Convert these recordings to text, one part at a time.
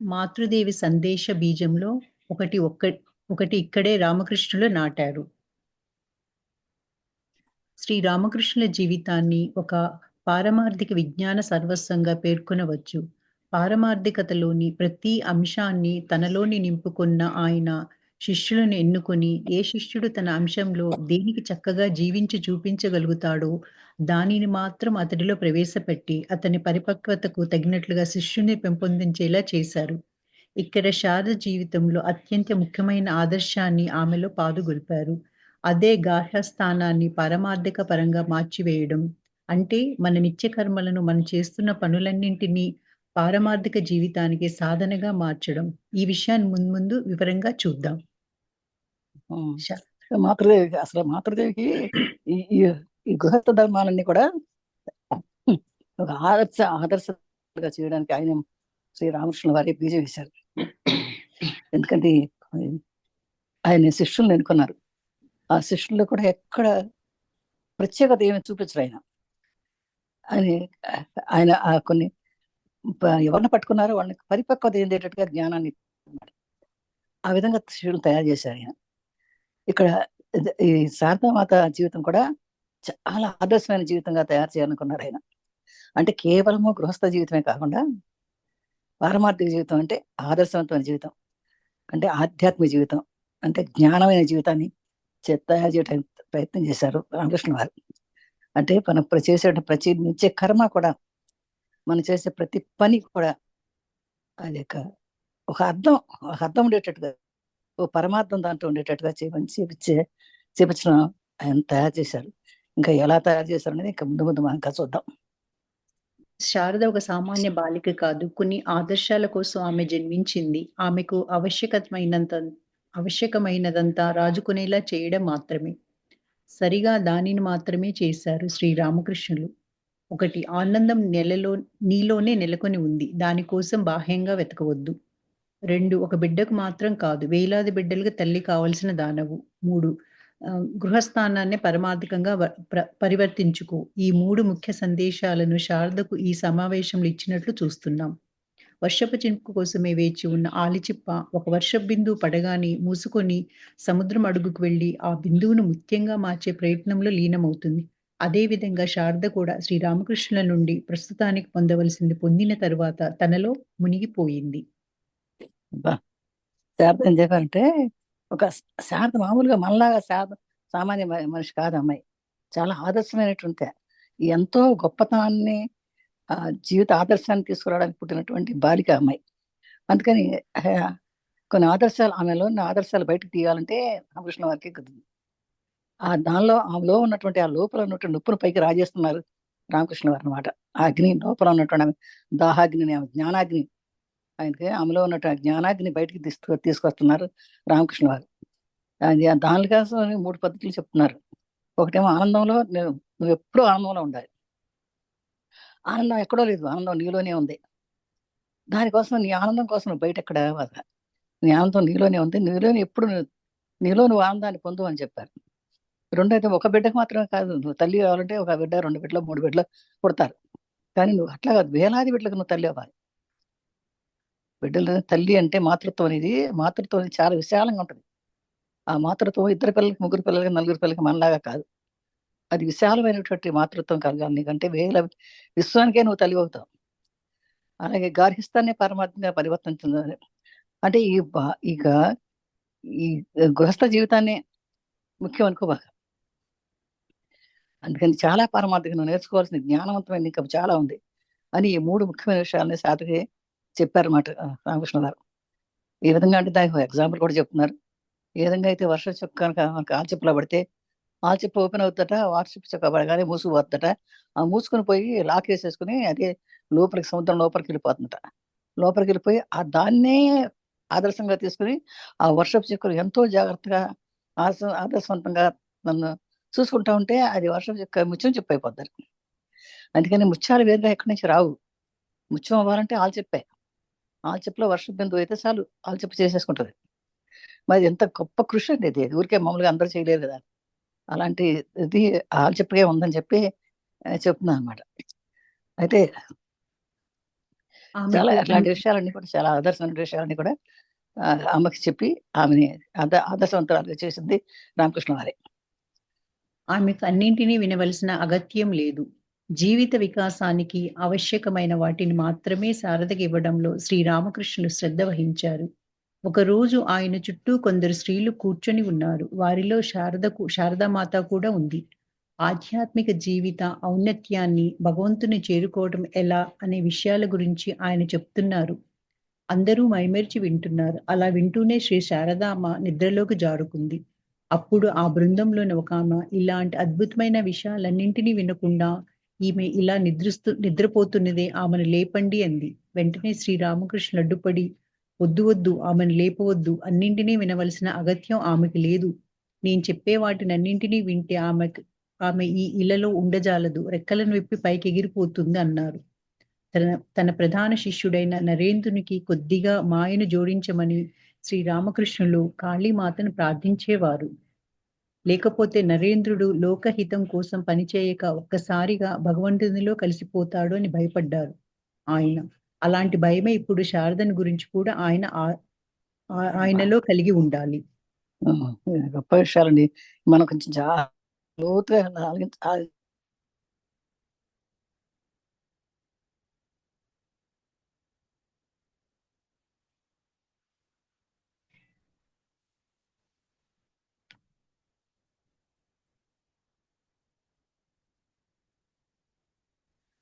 మాతృదేవి సందేశ బీజంలో ఒకటి ఇక్కడే రామకృష్ణులు నాటారు. శ్రీ రామకృష్ణుల జీవితాన్ని ఒక పారమార్థిక విజ్ఞాన సర్వస్వంగా పేర్కొనవచ్చు. పారమార్థికతలోని ప్రతి అంశాన్ని తనలోని నింపుకున్న ఆయన శిష్యులను ఎన్నుకొని ఏ శిష్యుడు తన అంశంలో దేనికి చక్కగా జీవించి చూపించగలుగుతాడో దానిని మాత్రం అతడిలో ప్రవేశపెట్టి అతని పరిపక్వతకు తగినట్లుగా శిష్యుని పెంపొందించేలా చేశారు. ఇక్కడ శారద జీవితంలో అత్యంత ముఖ్యమైన ఆదర్శాన్ని ఆమెలో పాదుగొల్పారు. అదే గార్హస్థానాన్ని పారమార్థిక పరంగా మార్చివేయడం. అంటే మన నిత్య కర్మలను మనం చేస్తున్న పనులన్నింటినీ పారమార్థిక జీవితానికి సాధనగా మార్చడం. ఈ విషయాన్ని ముందు వివరంగా చూద్దాం. శ మాతృదేవికి ఈ ఈ గృహస్థ ధర్మాలన్నీ కూడా ఒక ఆదర్శగా చేయడానికి ఆయన శ్రీ రామకృష్ణ వారి బీజం వేశారు. ఎందుకంటే ఆయన శిష్యులను ఎన్నుకున్నారు. ఆ శిష్యుల్లో కూడా ఎక్కడ ప్రత్యేకత ఏమి చూపించరు ఆయన కొన్ని ఎవరిని పట్టుకున్నారో వాళ్ళని పరిపక్వత ఏందేటట్టుగా జ్ఞానాన్ని ఆ విధంగా శిష్యులు తయారు చేశారు ఆయన. ఇక్కడ ఈ శారదామాత జీవితం కూడా చాలా ఆదర్శమైన జీవితంగా తయారు చేయాలనుకున్నారు ఆయన. అంటే కేవలము గృహస్థ జీవితమే కాకుండా పారమార్థిక జీవితం అంటే ఆదర్శవంతమైన జీవితం, అంటే ఆధ్యాత్మిక జీవితం, అంటే జ్ఞానమైన జీవితాన్ని తయారు చేయడానికి ప్రయత్నం చేశారు రామకృష్ణ వారు. అంటే మనం చేసే ప్రతి నిత్య కర్మ కూడా, మనం చేసే ప్రతి పని కూడా అది ఒక అర్థం ఉండేటట్టుగా, ఓ పరమార్థం దాంట్లో ఉండేటట్టుగా చేపించడం ఆయన తయారు చేశారు. ఇంకా ఎలా తయారు చేశారు అనేది ఇంకా ముందు మనం ఇంకా చూద్దాం. శారద ఒక సామాన్య బాలిక కాదు. కొన్ని ఆదర్శాల కోసం ఆమె జన్మించింది. ఆమెకు ఆవశ్యకమైనదంతా రాజుకునేలా చేయడం మాత్రమే. సరిగా దానిని మాత్రమే చేశారు శ్రీరామకృష్ణులు. ఒకటి, ఆనందం నీలోనే నెలకొని ఉంది. దానికోసం బాహ్యంగా వెతకవద్దు. 2, ఒక బిడ్డకు మాత్రం కాదు, వేలాది బిడ్డలకు తల్లి కావలసిన దానవు. 3, గృహస్థానాన్ని పరమార్థికంగా పరివర్తించుకో. ఈ 3 ముఖ్య సందేశాలను శారదకు ఈ సమావేశంలో ఇచ్చినట్లు చూస్తున్నాం. వర్షపు చినుకు కోసమే వేచి ఉన్న ఆలిచిప్ప ఒక వర్షపు బిందువు పడగానే మూసుకొని సముద్రం అడుగుకు వెళ్ళి ఆ బిందువును ముత్యంగా మార్చే ప్రయత్నంలో లీనమవుతుంది. అదేవిధంగా శారద కూడా శ్రీరామకృష్ణుల నుండి ప్రస్తుతానికి పొందవలసింది పొందిన తరువాత తనలో మునిగిపోయింది. శారద ఏం చెప్పారంటే, ఒక శారద మామూలుగా మనలాగా సామాన్య మనిషి కాదు అమ్మాయి. చాలా ఆదర్శమైనటువంటి, ఎంతో గొప్పతనాన్ని జీవిత ఆదర్శాన్ని తీసుకురావడానికి పుట్టినటువంటి బాలిక అమ్మాయి. అందుకని కొన్ని ఆదర్శాలు, ఆమెలో ఉన్న ఆదర్శాలు బయటకు తీయాలంటే రామకృష్ణ వారికి కుదిరింది. ఆమెలో ఉన్నటువంటి ఆ లోపల ఉన్నటువంటి నొప్పును పైకి రాజేస్తున్నారు రామకృష్ణ వారు అనమాట. ఆ అగ్ని లోపల ఉన్నటువంటి దాహాగ్ని, జ్ఞానాగ్ని, ఆయనకి ఆమెలో ఉన్నటువంటి జ్ఞానాగ్ని బయటికి తీసుకొస్తున్నారు రామకృష్ణ వారు. దానికోసం 3 పద్ధతులు చెప్తున్నారు. ఒకటేమో ఆనందంలో నువ్వు ఎప్పుడూ ఆనందంలో ఉండాలి. ఆనందం ఎక్కడో లేదు, ఆనందం నీలోనే ఉంది. దానికోసం నీ ఆనందం కోసం నువ్వు బయట ఎక్కడ, నీ ఆనందం నీలోనే ఉంది, నీలోనే ఎప్పుడు నీలో నువ్వు ఆనందాన్ని పొందు అని చెప్పారు. రెండైతే ఒక బిడ్డకు మాత్రమే కాదు, నువ్వు తల్లి కావాలంటే ఒక బిడ్డ, 2 బిడ్డలు, 3 బిడ్డలు పుడతారు. కానీ నువ్వు అట్లా కాదు, వేలాది బిడ్డలకు నువ్వు తల్లి అవ్వాలి. బిడ్డలు తల్లి అంటే మాతృత్వం అనేది చాలా విశాలంగా ఉంటుంది. ఆ మాతృత్వం 2 పిల్లలకి, 3 పిల్లలకి, 4 పిల్లలకి మనలాగా కాదు. అది విశాలమైనటువంటి మాతృత్వం కలగాలి. నీకంటే విశ్వానికే నువ్వు తల్లి అవుతావు. అలాగే గార్హిస్తాన్ని పరమాత్మగా పరివర్తించింది. అంటే ఈ గృహస్థ జీవితాన్ని ముఖ్యం అనుకోబాక. అందుకని చాలా పారమార్థిక నువ్వు నేర్చుకోవాల్సిన జ్ఞానవంతమైన ఇంకా చాలా ఉంది అని ఈ 3 ముఖ్యమైన విషయాలని సాధకి చెప్పారన్నమాట రామకృష్ణ గారు. ఈ విధంగా అంటే దానికి ఎగ్జాంపుల్ కూడా చెప్తున్నారు. ఏ విధంగా అయితే వర్ష చుక్క మనకు ఆల్చిప్పలో పడితే ఆల్చిప్ప ఓపెన్ అవుతుందట, వర్షపు చుక్క పడగానే మూసుకుపోతుందట. ఆ మూసుకొని పోయి లాక్ వేసేసుకుని అదే లోపలికి, సముద్రం లోపలికి వెళ్ళిపోతుందట. లోపలికి వెళ్ళిపోయి దాన్నే ఆదర్శంగా తీసుకుని ఆ వర్షపు చుక్కలు ఎంతో జాగ్రత్తగా ఆదర్శవంతంగా నన్ను చూసుకుంటా ఉంటే అది వర్షపు చుక్క ముత్యం చెప్పు అయిపోతారు. అందుకని ముత్యాలు వేరుగా ఎక్కడి నుంచి రావు. ముత్యం అవ్వాలంటే ఆల్చిప్పలో వర్షపు బిందువు అయితే చాలు, ఆల్చిప్ప చేసేసుకుంటుంది. మరి ఎంత గొప్ప కృషి అండి ఇది. ఊరికే మామూలుగా అందరూ చేయలేరు కదా. అలాంటి ఇది ఆల్చిప్పగే ఉందని చెప్పి చెప్తున్నాను అనమాట. అయితే చాలా ఆమెకు అట్లాంటి విషయాలన్నీ కూడా, చాలా ఆదర్శమైన విషయాలన్నీ కూడా ఆమెకి చెప్పి ఆమెని ఆదర్శవంతురాలుగా చేసింది రామకృష్ణ వారే. ఆమెకు అన్నింటినీ వినవలసిన అగత్యం లేదు. జీవిత వికాసానికి ఆవశ్యకమైన వాటిని మాత్రమే శారదకి ఇవ్వడంలో శ్రీరామకృష్ణులు శ్రద్ధ వహించారు. ఒకరోజు ఆయన చుట్టూ కొందరు స్త్రీలు కూర్చొని ఉన్నారు. వారిలో శారదామాత కూడా ఉంది. ఆధ్యాత్మిక జీవిత ఔన్నత్యాన్ని, భగవంతుని చేరుకోవడం ఎలా అనే విషయాల గురించి ఆయన చెప్తున్నారు. అందరూ మైమరిచి వింటున్నారు. అలా వింటూనే శ్రీ శారదామ్మ నిద్రలోకి జారుకుంది. అప్పుడు ఆ బృందంలోని ఒకామె, ఇలాంటి అద్భుతమైన విషయాలన్నింటినీ వినకుండా ఈమె ఇలా నిద్రపోతున్నదే, ఆమెను లేపండి అంది. వెంటనే శ్రీరామకృష్ణులు అడ్డుపడి, వద్దు వద్దు, ఆమెను లేపవద్దు, అన్నింటినీ వినవలసిన అగత్యం ఆమెకు లేదు. నేను చెప్పే వాటినన్నింటినీ వింటే ఆమె ఈ ఇళ్లలో ఉండజాలదు, రెక్కలను విప్పి పైకి ఎగిరిపోతుంది అన్నారు. తన తన ప్రధాన శిష్యుడైన నరేంద్రునికి కొద్దిగా మాయను జోడించమని శ్రీరామకృష్ణులు కాళీమాతను ప్రార్థించేవారు. లేకపోతే నరేంద్రుడు లోకహితం కోసం పనిచేయక ఒక్కసారిగా భగవంతునిలో కలిసిపోతాడు అని భయపడ్డారు ఆయన. అలాంటి భయమే ఇప్పుడు శారదని గురించి కూడా ఆయనలో కలిగి ఉండాలి. గొప్ప విషయాలండి. మనం కొంచెం లోతుగా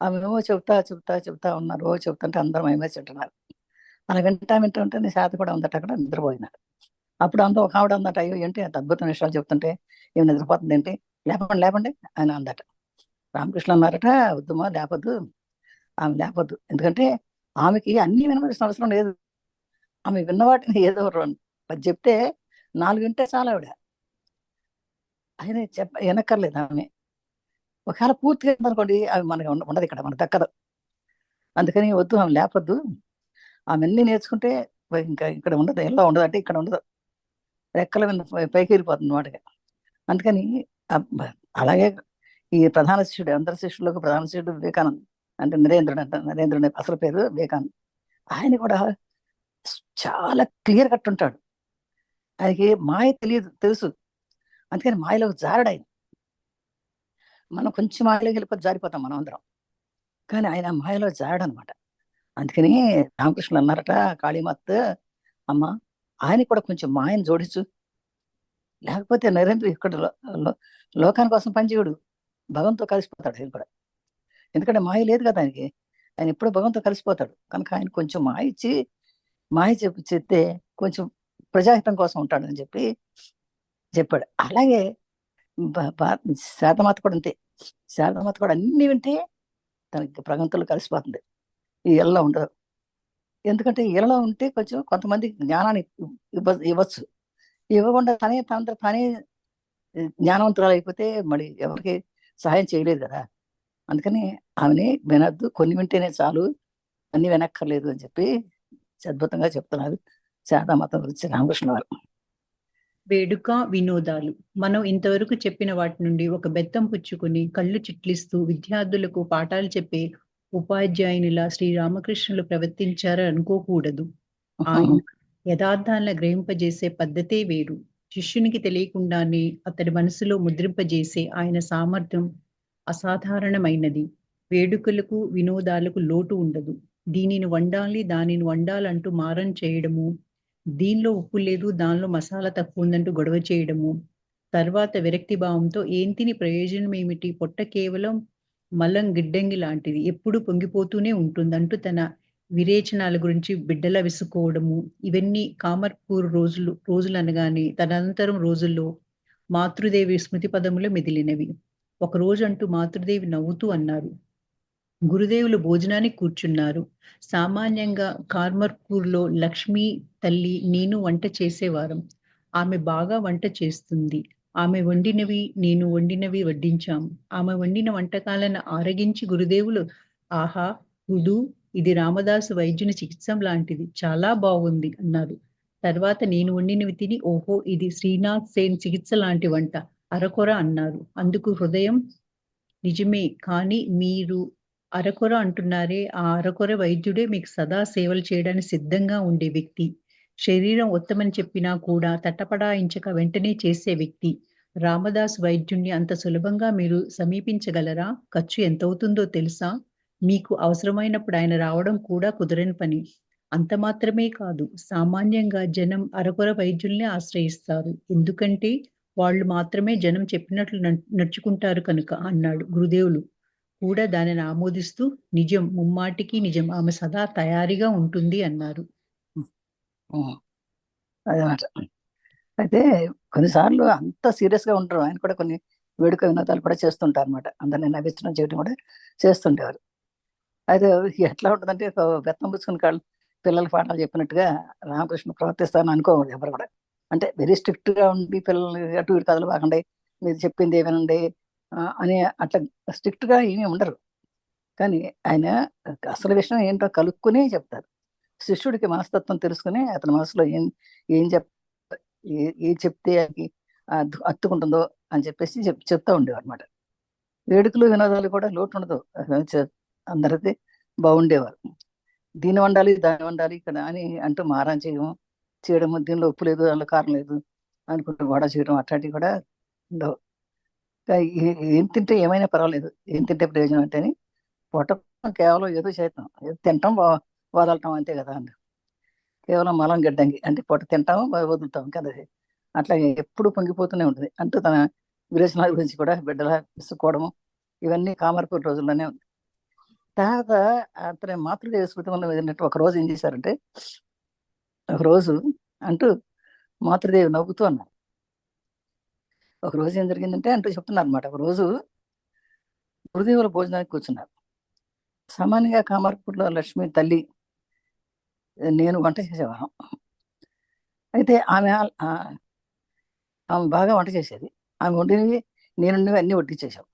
ఆమె చెప్తా ఉన్నారు. చెప్తుంటే అందరూ మైమేసి వింటున్నారు. అలా వింటుంటే శాత కూడా ఉందట, అక్కడ నిద్రపోయినారు. అప్పుడు ఒక ఆవిడ అందట, అయ్యో ఏంటి అంత అద్భుతమైన విషయాలు చెప్తుంటే ఏమి నిద్రపోతుంది ఏంటి, లేపండి లేపండి అని అందట. రామకృష్ణ అన్నారట, వద్దుమా లేపొద్దు, ఆమె లేపొద్దు. ఎందుకంటే ఆమెకి అన్ని వినవలసిన అవసరం లేదు. ఆమె విన్నవాటిని ఏదో చెప్తే 4 వింటే చాలా ఆవిడ. ఆయన వినక్కర్లేదు ఆమె. ఒకవేళ పూర్తిగా అనుకోండి, అవి మనకి ఉండదు, ఇక్కడ మనకు దక్కదు. అందుకని వద్దు, ఆమె లేపొద్దు, ఆమె అన్ని నేర్చుకుంటే ఇంకా ఇక్కడ ఉండదు, ఎలా ఉండదు అంటే ఇక్కడ ఉండదు, రెక్కల మీద పైకి వెళ్ళిపోతుంది వాటిగా. అందుకని అలాగే ఈ ప్రధాన శిష్యుడు, అందరి శిష్యులకు ప్రధాన శిష్యుడు వివేకానంద్, అంటే నరేంద్రుడు అసలు పేరు వివేకానంద్. ఆయన కూడా చాలా క్లియర్ కట్ ఉంటాడు. ఆయనకి మాయ తెలుసు. అందుకని మాయలోకి జారడాయన. మనం కొంచెం మాయలోకి వెళ్ళిపోతే జారిపోతాం మనం అందరం, కానీ ఆయన మాయలో జారడనమాట. అందుకని రామకృష్ణులు అన్నారట, కాళీమాత అమ్మ, ఆయన కూడా కొంచెం మాయను జోడించు, లేకపోతే నరేంద్ర ఇక్కడ లోకాని కోసం పనిచేయడు, భగవంతో కలిసిపోతాడు ఆయన కూడా. ఎందుకంటే మాయ లేదు కదా ఆయనకి, ఆయన ఎప్పుడూ భగవంతో కలిసిపోతాడు. కనుక ఆయన కొంచెం మాయ చెప్తే కొంచెం ప్రజాహితం కోసం ఉంటాడు అని చెప్పాడు. అలాగే శారదామాత కూడా అంతే. శారదామాత కూడా అన్ని వింటే తనకి భగవంతులు కలిసిపోతుంది, ఈ ఇళ్ళలో ఉండదు. ఎందుకంటే ఇళ్ళలో ఉంటే కొంచెం కొంతమంది జ్ఞానాన్ని ఇవ్వచ్చు, ఇవ్వకుండా తానే జ్ఞానవంతురాలు అయిపోతే మళ్ళీ ఎవరికి సహాయం చేయలేదు కదా. అందుకని ఆమెని వినద్దు, కొన్ని వింటేనే చాలు, అన్ని వినక్కర్లేదు అని చెప్పి అద్భుతంగా చెప్తున్నారు శారదామాత గురించి రామకృష్ణ వారు. వేడుక, వినోదాలు. మనం ఇంతవరకు చెప్పిన వాటి నుండి ఒక బెత్తం పుచ్చుకుని కళ్ళు చిట్లిస్తూ విద్యార్థులకు పాఠాలు చెప్పే ఉపాధ్యాయునిలా శ్రీరామకృష్ణులు ప్రవర్తించారని అనుకోకూడదు. ఆయన యథార్థాలను గ్రహింపజేసే పద్ధతే వేరు. శిష్యునికి తెలియకుండానే అతడి మనసులో ముద్రింపజేసే ఆయన సామర్థ్యం అసాధారణమైనది. వేడుకలకు, వినోదాలకు లోటు ఉండదు. దీనిని వండాలి, దానిని వండాలంటూ మారం చేయడము, దీనిలో ఉప్పు లేదు, దానిలో మసాలా తక్కువ ఉందంటూ గొడవ చేయడము, తర్వాత విరక్తి భావంతో ఏం తిని ప్రయోజనం ఏమిటి, పొట్ట కేవలం మలం గిడ్డంగి లాంటిది, ఎప్పుడు పొంగిపోతూనే ఉంటుందంటూ తన విరేచనాల గురించి బిడ్డలా విసుకోవడము, ఇవన్నీ కామర్పూర్ రోజులు అనగానే తదనంతరం రోజుల్లో మాతృదేవి స్మృతి పదములో మెదిలినవి. ఒక రోజంటూ మాతృదేవి నవ్వుతూ అన్నారు, గురుదేవులు భోజనానికి కూర్చున్నారు. సామాన్యంగా కార్మర్పూర్లో లక్ష్మీ తల్లి నేను వంట చేసేవారం. ఆమె బాగా వంట చేస్తుంది. ఆమె వండినవి నేను వండినవి వడ్డించాం. ఆమె వండిన వంటకాలను ఆరగించి గురుదేవులు, ఆహా గుడు, ఇది రామదాసు వైద్యుని చికిత్సం లాంటిది, చాలా బాగుంది అన్నారు. తర్వాత నేను వండినవి తిని, ఓహో ఇది శ్రీనాథ్ సేన్ చికిత్స లాంటి వంట, అరకొర అన్నారు. అందుకు హృదయం, నిజమే, కానీ మీరు అరకొర అంటున్నారే, ఆ అరకొర వైద్యుడే మీకు సదా సేవలు చేయడానికి సిద్ధంగా ఉండే వ్యక్తి. శరీరం ఉత్తమని చెప్పినా కూడా తటపడాయించక వెంటనే చేసే వ్యక్తి. రామదాసు వైద్యుణ్ణి అంత సులభంగా మీరు సమీపించగలరా? ఖర్చు ఎంతవుతుందో తెలుసా? మీకు అవసరమైనప్పుడు ఆయన రావడం కూడా కుదరని పని. అంత మాత్రమే కాదు, సామాన్యంగా జనం అరకొర వైద్యుల్నే ఆశ్రయిస్తారు. ఎందుకంటే, వాళ్ళు మాత్రమే జనం చెప్పినట్లు నడుచుకుంటారు కనుక అన్నాడు. గురుదేవులు కూడా దానిని ఆమోదిస్తూ, నిజం, ముమ్మాటికి నిజం. ఆమె సదా తయారీగా ఉంటుంది అన్నారు. ఉమ్, అదనమాట. అయితే కొన్నిసార్లు అంత సీరియస్ గా ఉంటారు. ఆయన కూడా కొన్ని వేడుక వినోదాలు కూడా చేస్తుంటారు అనమాట. అందరినీ నవ్వించడం చేయడం కూడా చేస్తుండేవారు. అయితే ఎట్లా ఉంటుందంటే ఒక బెత్తం పుచ్చుకుని కాళ్ళు పిల్లల పాఠాలు చెప్పినట్టుగా రామకృష్ణ ప్రవర్తిస్తారని అనుకోకూడదు ఎవరు కూడా. అంటే వెరీ స్ట్రిక్ట్ గా ఉండి పిల్లల్ని అటు ఇటు కథలు బాగండి, మీరు చెప్పింది వినండి అని అట్లా స్ట్రిక్ట్ గా ఏమీ ఉండరు. కానీ ఆయన అసలు విషయం ఏంటో కలుక్కునే చెప్తారు. శిష్యుడికి మనస్తత్వం తెలుసుకుని అతని మనసులో ఏం ఏం చెప్ ఏది చెప్తే అది హత్తుకుంటుందో అని చెప్పేసి చెప్తా ఉండేవారు అనమాట. వేడుకలు వినోదాలు కూడా లోటు ఉండదు. అందరిది బాగుండేవారు. దీన్ని వండాలి దాన్ని వండాలి ఇక్కడ అని అంటూ మారం చేయడము, దీనిలో ఉప్పు లేదు అందులో కారం లేదు అనుకుంటూ గొడవ చేయడం అట్లాంటివి కూడా ఉండవు. ఏం తింటే ఏమైనా పర్వాలేదు, ఏం తింటే ప్రయోజనం అంటే అని పొట్ట కేవలం ఏదో చేస్తాం, ఏదో తింటాం వదలటం అంతే కదా అండి. కేవలం మలం గడ్డంగి అంటే పొట్ట తింటాము వదులుతాం కదా. అట్లా ఎప్పుడు పొంగిపోతూనే ఉంటుంది అంటూ తన విరేచనాల గురించి కూడా బిడ్డల విసుకోవడము ఇవన్నీ కామర్పూర్ రోజుల్లోనే ఉంది. తర్వాత అతని మాతృదేవ స్మృతిలో వెళ్ళినట్టు ఒక రోజు ఏం చేశారంటే, ఒక రోజు అంటూ మాతృదేవి నవ్వుతూ అన్నారు. ఒక రోజు ఏం జరిగిందంటే అంటూ చెప్తున్నారు అనమాట. ఒక రోజు గురుదేవుల భోజనానికి కూర్చున్నారు. సామాన్యంగా కామార్పూర్లో లక్ష్మి తల్లి నేను వంట చేసేవాళ్ళం. అయితే ఆమె బాగా వంట చేసేది. ఆమె వండినవి నేనుండివి అన్నీ వడ్డించేసాం.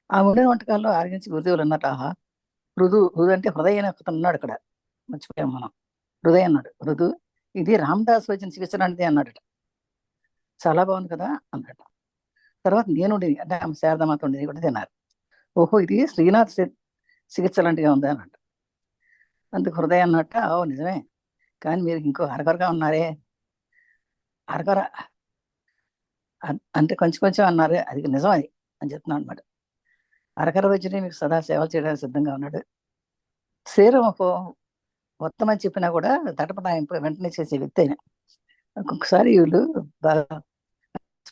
ఆమె వండిన వంటకాల్లో ఆరగించి గురుదేవులు అన్నట్టు ఆహా హృదు అంటే హృదయ అనే ఒకతను ఉన్నాడు అక్కడ, మర్చిపోయాం మనం. హృదయ అన్నాడు. ఇది రామదాస్ వచ్చిన చికిత్స లాంటిది అన్నాడట. చాలా బాగుంది కదా అన్నాడు. తర్వాత నేను వండింది అంటే ఆమె శారదామాత వండింది కూడా తిన్నారు. ఓహో ఇది శ్రీనాథ్ చికిత్స లాంటిగా ఉంది అన్నట్టు. అందుకు హృదయ అన్నట్ట ఓ నిజమే, కానీ మీరు ఇంకో అరకొరగా ఉన్నారే. అరకొర అంటే కొంచెం కొంచెం అన్నారు, అది నిజం అది అని చెప్తున్నాను అనమాట. అరకర వైద్యుడే మీకు సదా సేవలు చేయడానికి సిద్ధంగా ఉన్నాడు. శరీరం ఒక ఉత్తమని చెప్పినా కూడా తటపటాయింపు వెంటనే చేసే వ్యక్తి అయినా. ఒక్కొక్కసారి వీళ్ళు బాగా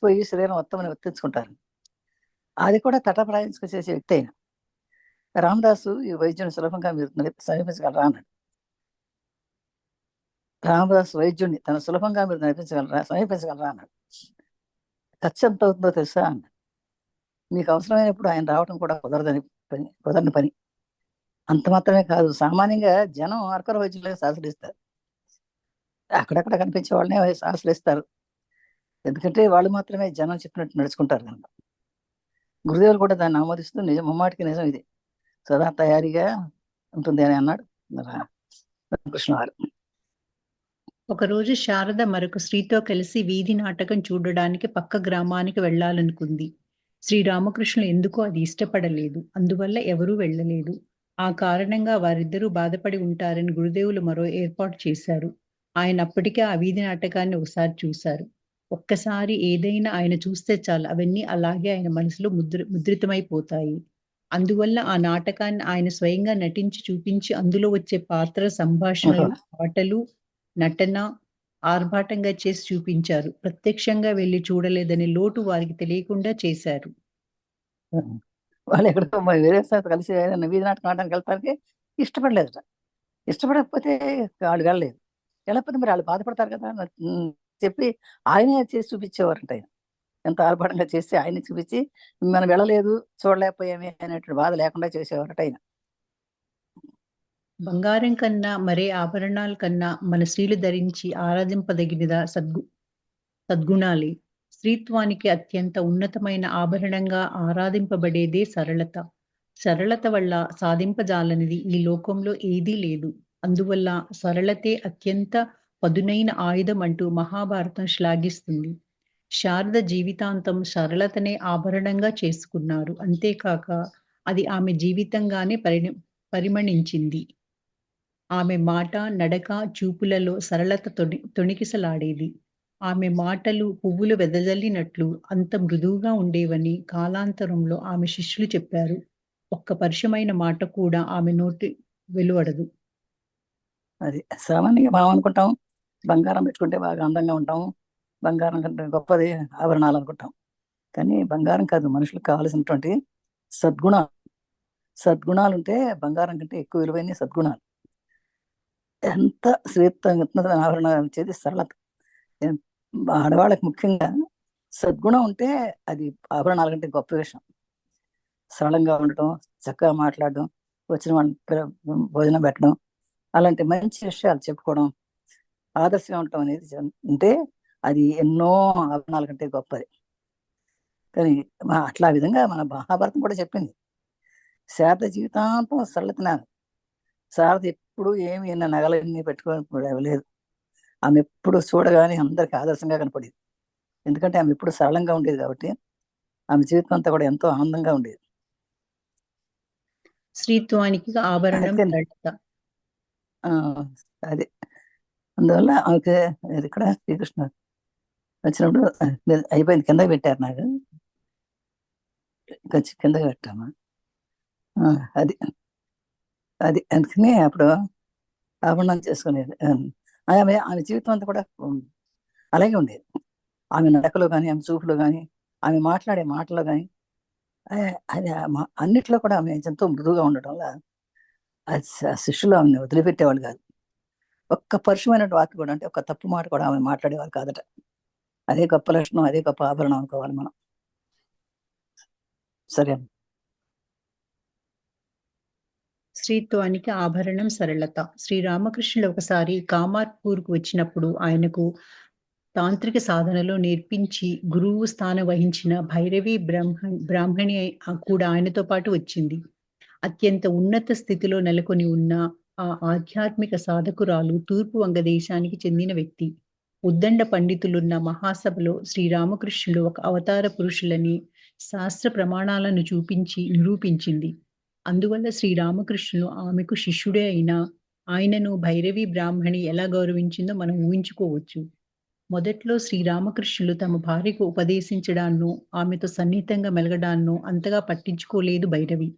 పోయి శరీరం ఉత్తమని వర్తించుకుంటారు. అది కూడా తటపటాయించుకు చేసే వ్యక్తి అయినా. రామదాసు ఈ వైద్యుని సులభంగా మీరు సమీపించగలరా అన్నాడు. రామదాసు వైద్యుడిని తన సులభంగా మీరు సమీపించగలరా అన్నాడు. ఖర్చు ఎంత అవుతుందో తెలుసా అన్నాడు. మీకు అవసరమైనప్పుడు ఆయన రావడం కూడా కుదరని పని. అంత మాత్రమే కాదు, సామాన్యంగా జనం అరకొర వైద్యులుగా శాస్త్రిస్తారు. అక్కడక్కడ కనిపించే వాళ్ళనే శాస్త్రిస్తారు. ఎందుకంటే వాళ్ళు మాత్రమే జనం చెప్పినట్టు నడుచుకుంటారు కనుక. గురుదేవులు కూడా దాన్ని ఆమోదిస్తూ నిజం, ముమ్మాటికి నిజం ఇది, సదా తయారీగా ఉంటుంది అని అన్నాడు రామకృష్ణ వారు. ఒకరోజు శారద మరొక స్త్రీతో కలిసి వీధి నాటకం చూడడానికి పక్క గ్రామానికి వెళ్ళాలనుకుంది. శ్రీరామకృష్ణులు ఎందుకో అది ఇష్టపడలేదు. అందువల్ల ఎవరూ వెళ్ళలేదు. ఆ కారణంగా వారిద్దరూ బాధపడి ఉంటారని గురుదేవులు మరో ఏర్పాటు చేశారు. ఆయన అప్పటికే ఆ వీధి నాటకాన్ని ఒకసారి చూశారు. ఒక్కసారి ఏదైనా ఆయన చూస్తే చాలు, అవన్నీ అలాగే ఆయన మనసులో ముద్రితమైపోతాయి. అందువల్ల ఆ నాటకాన్ని ఆయన స్వయంగా నటించి చూపించి అందులో వచ్చే పాత్ర సంభాషణలు, పాటలు, నటన ఆర్భాటంగా చేసి చూపించారు. ప్రత్యక్షంగా వెళ్లి చూడలేదనే లోటు వారికి తెలియకుండా చేశారు. వాళ్ళు ఎక్కడికో వేరే కలిసి వీధి నాటకం ఆడడానికి వెళ్తానికి ఇష్టపడలేదట. ఇష్టపడకపోతే వాళ్ళు వెళ్ళలేదు. వెళ్ళకపోతే మరి వాళ్ళు బాధపడతారు కదా చెప్పి ఆయనే చేసి చూపించేవారంట. ఆయన ఎంత ఆర్భాటంగా చేసి ఆయన్ని చూపించి మనం వెళ్ళలేదు చూడలేకపోయామే అనేటువంటి బాధ లేకుండా చేసేవారట ఆయన. బంగారం కన్నా మరే ఆభరణాల కన్నా మన స్త్రీలు ధరించి ఆరాధింపదగినదా సద్గుణాలే. స్త్రీత్వానికి అత్యంత ఉన్నతమైన ఆభరణంగా ఆరాధింపబడేదే సరళత. సరళత వల్ల సాధింపజాలనిది ఈ లోకంలో ఏదీ లేదు. అందువల్ల సరళతే అత్యంత పదునైన ఆయుధం అంటూ మహాభారతం శ్లాఘిస్తుంది. శారద జీవితాంతం సరళతనే ఆభరణంగా చేసుకున్నారు. అంతేకాక అది ఆమె జీవితంగానే పరిమణించింది. ఆమె మాట, నడక, చూపులలో సరళత తొణికిసలాడేది. ఆమె మాటలు పువ్వులు వెదజల్లినట్లు అంత మృదువుగా ఉండేవని కాలాంతరంలో ఆమె శిష్యులు చెప్పారు. ఒక్క పరుషమైన మాట కూడా ఆమె నోటి వెలువడదు. అది సామాన్యంగా మనం అనుకుంటాం, బంగారం పెట్టుకుంటే బాగా అందంగా ఉంటాం, బంగారం కంటే గొప్పది ఆభరణాలు అనుకుంటాం. కానీ బంగారం కాదు, మనుషులకు కావాల్సినటువంటి సద్గుణాలు. సద్గుణాలు ఉంటే బంగారం కంటే ఎక్కువ విలువైన సద్గుణాలు. ఎంత శ్రీయుక్తంగా ఆభరణాలు ఇచ్చేది సరళత. ఎం- ఆడవాళ్ళకి ముఖ్యంగా సద్గుణం ఉంటే అది ఆభరణాల కంటే గొప్ప విషయం. సరళంగా ఉండటం, చక్కగా మాట్లాడడం, వచ్చిన వాళ్ళని భోజనం పెట్టడం, అలాంటి మంచి విషయాలు చెప్పుకోవడం, ఆదర్శంగా ఉండటం అనేది ఉంటే అది ఎన్నో ఆభరణాల కంటే గొప్పది. కానీ అట్లా విధంగా మన మహాభారతం కూడా చెప్పింది, శారద జీవితాంతం సరళతనాను. శారద ఎప్పుడు ఏమి ఎన్న నగలన్నీ పెట్టుకోవడం లేదు. ఆమె ఎప్పుడు చూడగానే అందరికి ఆదర్శంగా కనపడేది. ఎందుకంటే ఆమె ఎప్పుడు సరళంగా ఉండేది కాబట్టి ఆమె జీవితం అంతా కూడా ఎంతో ఆనందంగా ఉండేది. స్త్రీత్వానికి ఆభరణం అయితే సరళత. ఆ అది అందువల్ల ఆమెకి ఇక్కడ శ్రీకృష్ణ వచ్చినప్పుడు అయిపోయింది, కిందకి పెట్టారు. నాకు కొంచెం కిందకి పెట్టాము. అది అది అందుకని అప్పుడు ఆభరణం చేసుకునేది. ఆమె ఆమె జీవితం అంతా కూడా అలాగే ఉండేది. ఆమె నడకలో కానీ, ఆమె చూపులో కానీ, ఆమె మాట్లాడే మాటలో కానీ, అది అన్నిట్లో కూడా ఆమె ఎంతో మృదువుగా ఉండటం వల్ల అది శిష్యులు ఆమెను వదిలిపెట్టేవాళ్ళు కాదు. ఒక్క పరుషమైన వాక్య కూడా, అంటే ఒక్క తప్పు మాట కూడా ఆమె మాట్లాడేవారు కాదట. అదే గొప్ప లక్షణం, అదే గొప్ప ఆభరణం అనుకోవాలి మనం. సరే. స్త్రీత్వానికి ఆభరణం సరళత. శ్రీరామకృష్ణులు ఒకసారి కామార్పూర్కు వచ్చినప్పుడు ఆయనకు తాంత్రిక సాధనలో నేర్పించి గురువు స్థానం వహించిన భైరవి బ్రాహ్మణి కూడా ఆయనతో పాటు వచ్చింది. అత్యంత ఉన్నత స్థితిలో నెలకొని ఉన్న ఆ ఆధ్యాత్మిక సాధకురాలు తూర్పు వంగదేశానికి చెందిన వ్యక్తి. ఉద్దండ పండితులున్న మహాసభలో శ్రీరామకృష్ణులు ఒక అవతార పురుషులని శాస్త్ర ప్రమాణాలను చూపించి నిరూపించింది. అందువల్ల శ్రీరామకృష్ణులు ఆమెకు శిష్యుడే అయినా ఆయనను భైరవి బ్రాహ్మణి ఎలా గౌరవించిందో మనం ఊహించుకోవచ్చు. మొదట్లో శ్రీరామకృష్ణులు తమ భార్యకు ఉపదేశించడాన్నో, ఆమెతో సన్నిహితంగా మెలగడాన్నో అంతగా పట్టించుకోలేదు భైరవి.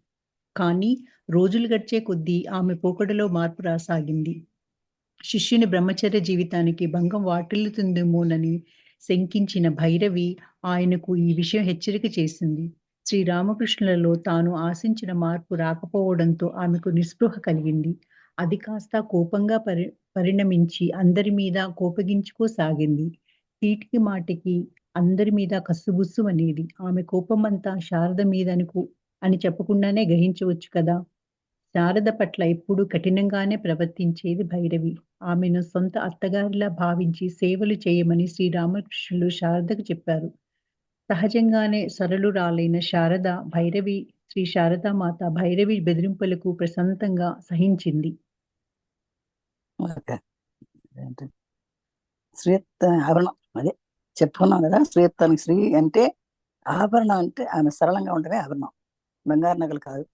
కానీ రోజులు గడిచే కొద్దీ ఆమె పోకడలో మార్పు రాసాగింది. శిష్యుని బ్రహ్మచర్య జీవితానికి భంగం వాటిల్లుతుందేమోనని శంకించిన భైరవి ఆయనకు ఈ విషయం హెచ్చరిక చేసింది. శ్రీరామకృష్ణులలో తాను ఆశించిన మార్పు రాకపోవడంతో ఆమెకు నిస్పృహ కలిగింది. అది కాస్త కోపంగా పరిణమించి అందరి మీద కోపగించుకోసాగింది. చీటికి మాటికి అందరి మీద కస్సుబుస్సు అనేది. ఆమె కోపమంతా శారద అని చెప్పకుండానే గ్రహించవచ్చు కదా. శారద పట్ల ఎప్పుడూ కఠినంగానే ప్రవర్తించేది భైరవి. ఆమెను సొంత అత్తగారిలా భావించి సేవలు చేయమని శ్రీరామకృష్ణులు శారదకు చెప్పారు. సహజంగానే సరళురాలైన శారద శ్రీ శారదామాత భైరవి బెదిరింపులకు ప్రశాంతంగా సహించింది. ఓకే. శ్రీయత్త ఆభరణం అదే చెప్పుకున్నాం కదా. శ్రీయత్తానికి శ్రీ అంటే ఆభరణం, అంటే ఆమె సరళంగా ఉండటమే ఆభరణం, బంగారు నగలు కాదు.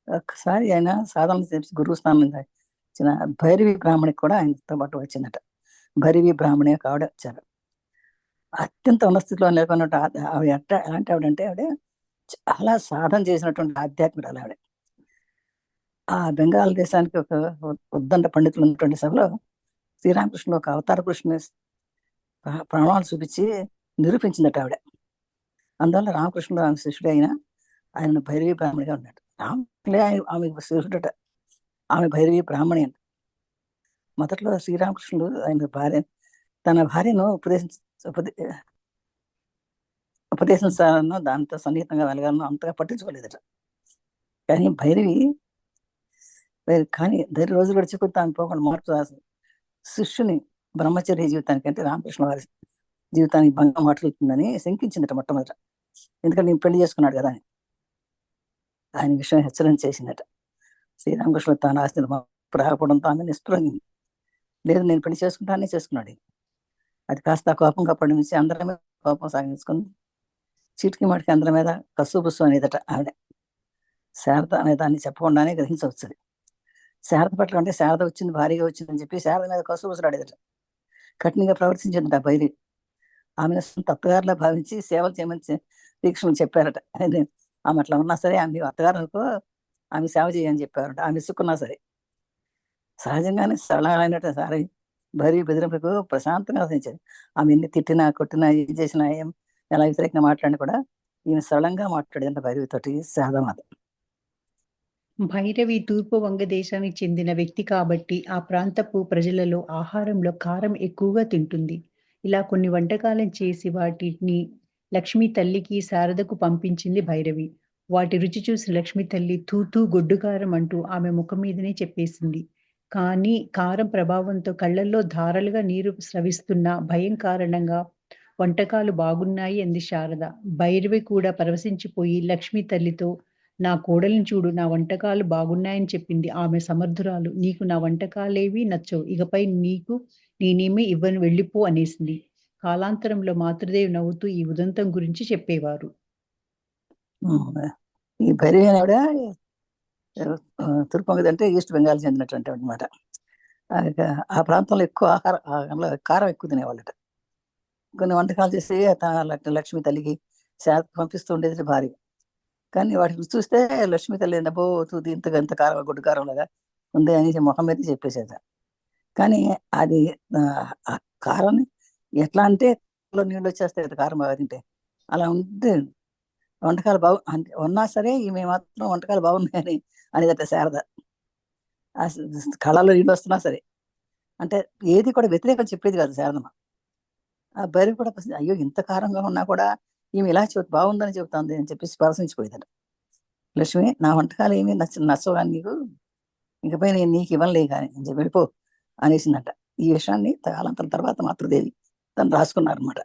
ఒక్కసారి ఆయన సాధన చేసి గురువు స్థానం ఇచ్చిన భైరవి బ్రాహ్మణికి కూడా ఆయనతో పాటు వచ్చిందట. భైరవి బ్రాహ్మణి ఒక ఆవిడ వచ్చారు. అత్యంత ఉన్నస్థితిలో నెలకొన్నట్టు ఆవిడ ఎలాంటి ఆవిడంటే ఆవిడ చాలా సాధన చేసినటువంటి ఆధ్యాత్మికురాలు ఆవిడ. ఆ బెంగాల్ దేశానికి ఒక ఉద్దండ పండితులు ఉన్నటువంటి సభలో శ్రీరామకృష్ణుడు ఒక అవతార పురుషుని ప్రమాణాలు చూపించి నిరూపించిందట ఆవిడ. అందువల్ల రామకృష్ణుడు ఆమె శిష్యుడు అయినా ఆయన భైరవి బ్రాహ్మణిగా ఉన్నాడు. రాములే ఆమె శిష్యుడట, ఆమె భైరవి బ్రాహ్మణి అంట. మొదట్లో శ్రీరామకృష్ణుడు తన భార్యను ఉపదేశించాలనో దాంతో సన్నిహితంగా వెళ్ళగాలనో అంతగా పట్టించుకోలేదట. కానీ భైరవి రోజులు గడిచి కొద్ది ఆమె పోకుండా మార్పు రాసింది. శిష్యుని బ్రహ్మచర్య జీవితానికి, అంటే రామకృష్ణ వారి జీవితానికి భంగం వాటిల్లుతుందని శంకించిందట మొట్టమొదట. ఎందుకంటే నేను పెళ్లి చేసుకున్నాడు కదా అని ఆయన విషయం హెచ్చరణ చేసిందట. శ్రీరామకృష్ణుడు తాను ఆస్తిని రాకపోవడంతో ఆమె నిస్పృహింది. లేదు, నేను పెళ్లి చేసుకున్నాడు. అది కాస్త కోపంగా పరిణమించి అందరి మీద కోపం సాగించుకుని చీటికి మాటికి అందరి మీద కస్సు పుస్సు అనేదట ఆవిడ. శారద అనే దాన్ని చెప్పకుండానే గ్రహించవచ్చు అది. శారద పట్ల అంటే శారద వచ్చింది, భారీగా వచ్చిందని చెప్పి శారద మీద కసుబుసలాడేదట. కఠినంగా ప్రవర్తించిందట బైరి. ఆమెను సొంత అత్తగారిలా భావించి సేవలు చేయమని శ్రీకృష్ణుడు చెప్పారట. అదే ఆమె అట్లా ఉన్నా సరే ఆమె అత్తగారు అనుకో, ఆమె సేవ చేయని చెప్పారట. ఆమె ఇసుక్కున్నా సరే సహజంగానే సరళమైనట్టు సారి భైరవి బెదిరింపులకు ప్రశాంతంగా వహించేది. ఆమె ఎన్ని తిట్టినా కొట్టినా ఏం చేసినా ఏం ఎలా వ్యతిరేకంగా మాట్లాడినా కూడా ఈమె సరళంగా మాట్లాడేదంట భైరవితోటి శారదామాత. భైరవి తూర్పు వంగదేశానికి చెందిన వ్యక్తి కాబట్టి ఆ ప్రాంతపు ప్రజలలో ఆహారంలో కారం ఎక్కువగా తింటుంది. ఇలా కొన్ని వంటకాలను చేసి వాటిని లక్ష్మీ తల్లికి, శారదకు పంపించింది భైరవి. వాటి రుచి చూసి లక్ష్మీ తల్లి "తూ తూ గొడ్డు కారం" అంటూ ఆమె ముఖం మీదనే చెప్పేసింది. కానీ కారం ప్రభావంతో కళ్ళల్లో ధారలుగా నీరు స్రవిస్తున్న భయం కారణంగా "వంటకాలు బాగున్నాయి" అంది శారద. భైరవి కూడా పరవశించిపోయి లక్ష్మీ తల్లితో "నా కోడలిని చూడు, నా వంటకాలు బాగున్నాయని చెప్పింది. ఆమె సమర్థురాలు. నీకు నా వంటకాలేవీ నచ్చవు. ఇకపై నీకు నేనేమీ ఇవ్వను, వెళ్ళిపో" అనేసింది. కాలాంతరంలో మాతృదేవి నవ్వుతూ ఈ ఉదంతం గురించి చెప్పేవారు. ఈ భైరవి ఆవిడ తూర్పు అంటే ఈస్ట్ బెంగాల్ చెందినటువంటి అనమాట. ఆ ప్రాంతంలో ఎక్కువ ఆహారంలో కారం ఎక్కువ తినేవాళ్ళట. కొన్ని వంటకాలు చేసి లక్ష్మీ తల్లికి శారదకు పంపిస్తూ ఉండేది భార్య. కానీ వాటిని చూస్తే లక్ష్మీ తల్లి నబ్బో తూది ఇంత కారం గుడ్డు కారం లాగా ఉంది అని మొహం మీద చెప్పేసేది. కానీ అది ఆ కారాన్ని ఎట్లా అంటే నీళ్ళు వచ్చేస్తాయి కదా కారం బాగా తింటే. అలా ఉంటే వంటకాలు అంటే ఉన్నా సరే ఈమె మాత్రం వంటకాలు బాగున్నాయని అనేదట శారద. కళలో నీళ్ళు వస్తున్నా సరే అంటే ఏది కూడా వ్యతిరేకం చెప్పేది కాదు శారదమ్మ. ఆ భైరవి కూడా అయ్యో ఇంత కారంగా ఉన్నా కూడా ఈమె ఇలా బాగుందని చెబుతుంది అని చెప్పేసి పరసించిపోయేదట. లక్ష్మి, నా వంటకాలు ఏమీ నచ్చవు కానీ నీకు, ఇకపై నేను నీకు ఇవ్వనులే కానీ అని చెప్పి వెళ్ళిపో అనేసిందట. ఈ విషయాన్ని కాలాంతరం తర్వాత మాతృదేవి తను రాసుకున్నారనమాట.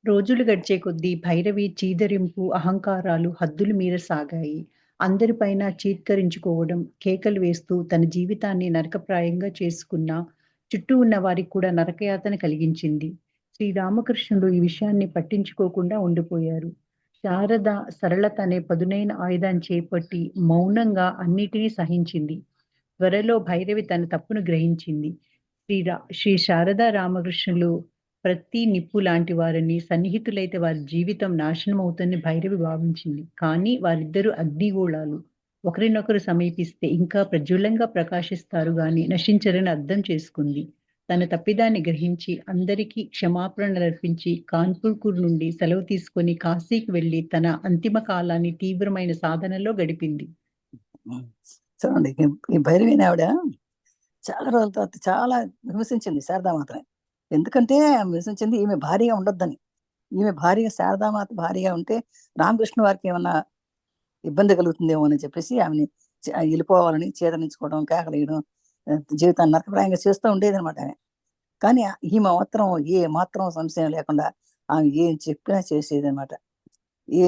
రోజులు గడిచే కొద్దీ భైరవి చీదరింపు, అహంకారాలు హద్దులు మీరసాగాయి. అందరిపైన చీత్కరించుకోవడం, కేకలు వేస్తూ తన జీవితాన్ని నరకప్రాయంగా చేసుకున్న చుట్టూ ఉన్న వారికి కూడా నరకయాతన కలిగించింది. శ్రీరామకృష్ణుడు ఈ విషయాన్ని పట్టించుకోకుండా ఉండిపోయారు. శారద సరళత అనే పదునైన ఆయుధాన్ని చేపట్టి మౌనంగా అన్నిటినీ సహించింది. త్వరలో భైరవి తన తప్పును గ్రహించింది. శ్రీ శారదా రామకృష్ణులు ప్రతి నిప్పు లాంటి వారని, సన్నిహితులైతే వారి జీవితం నాశనం అవుతుందని భైరవి భావించింది. కానీ వారిద్దరూ అగ్నిగోళాలు. ఒకరినొకరు సమీపిస్తే ఇంకా ప్రజ్వలంగా ప్రకాశిస్తారు గాని నశించరని అర్థం చేసుకుంది. తన తప్పిదాన్ని గ్రహించి అందరికీ క్షమాపణలర్పించి కాన్పూర్ నుండి సెలవు తీసుకొని కాశీకి వెళ్లి తన అంతిమ కాలాన్ని తీవ్రమైన సాధనలో గడిపింది. చూడండి, ఈ భైరవి ఆవిడ చాలా రోజుల తర్వాత చాలా విమర్శించింది శారదామాతని. ఎందుకంటే విమర్శించింది ఈమె భారీగా ఉండొద్దని. ఈమె భారీగా శారదామాత భారీగా ఉంటే రామకృష్ణ వారికి ఏమన్నా ఇబ్బంది కలుగుతుందేమో అని చెప్పేసి ఆమెని వెళ్ళిపోవాలని చేదరించుకోవడం, కేకలేయడం, జీవితాన్ని నరకప్రాయంగా చేస్తూ ఉండేది అనమాట ఆమె. కానీ ఈమె మాత్రం ఏ మాత్రం సంశయం లేకుండా ఆమె ఏం చెప్పినా చేసేది అనమాట. ఏ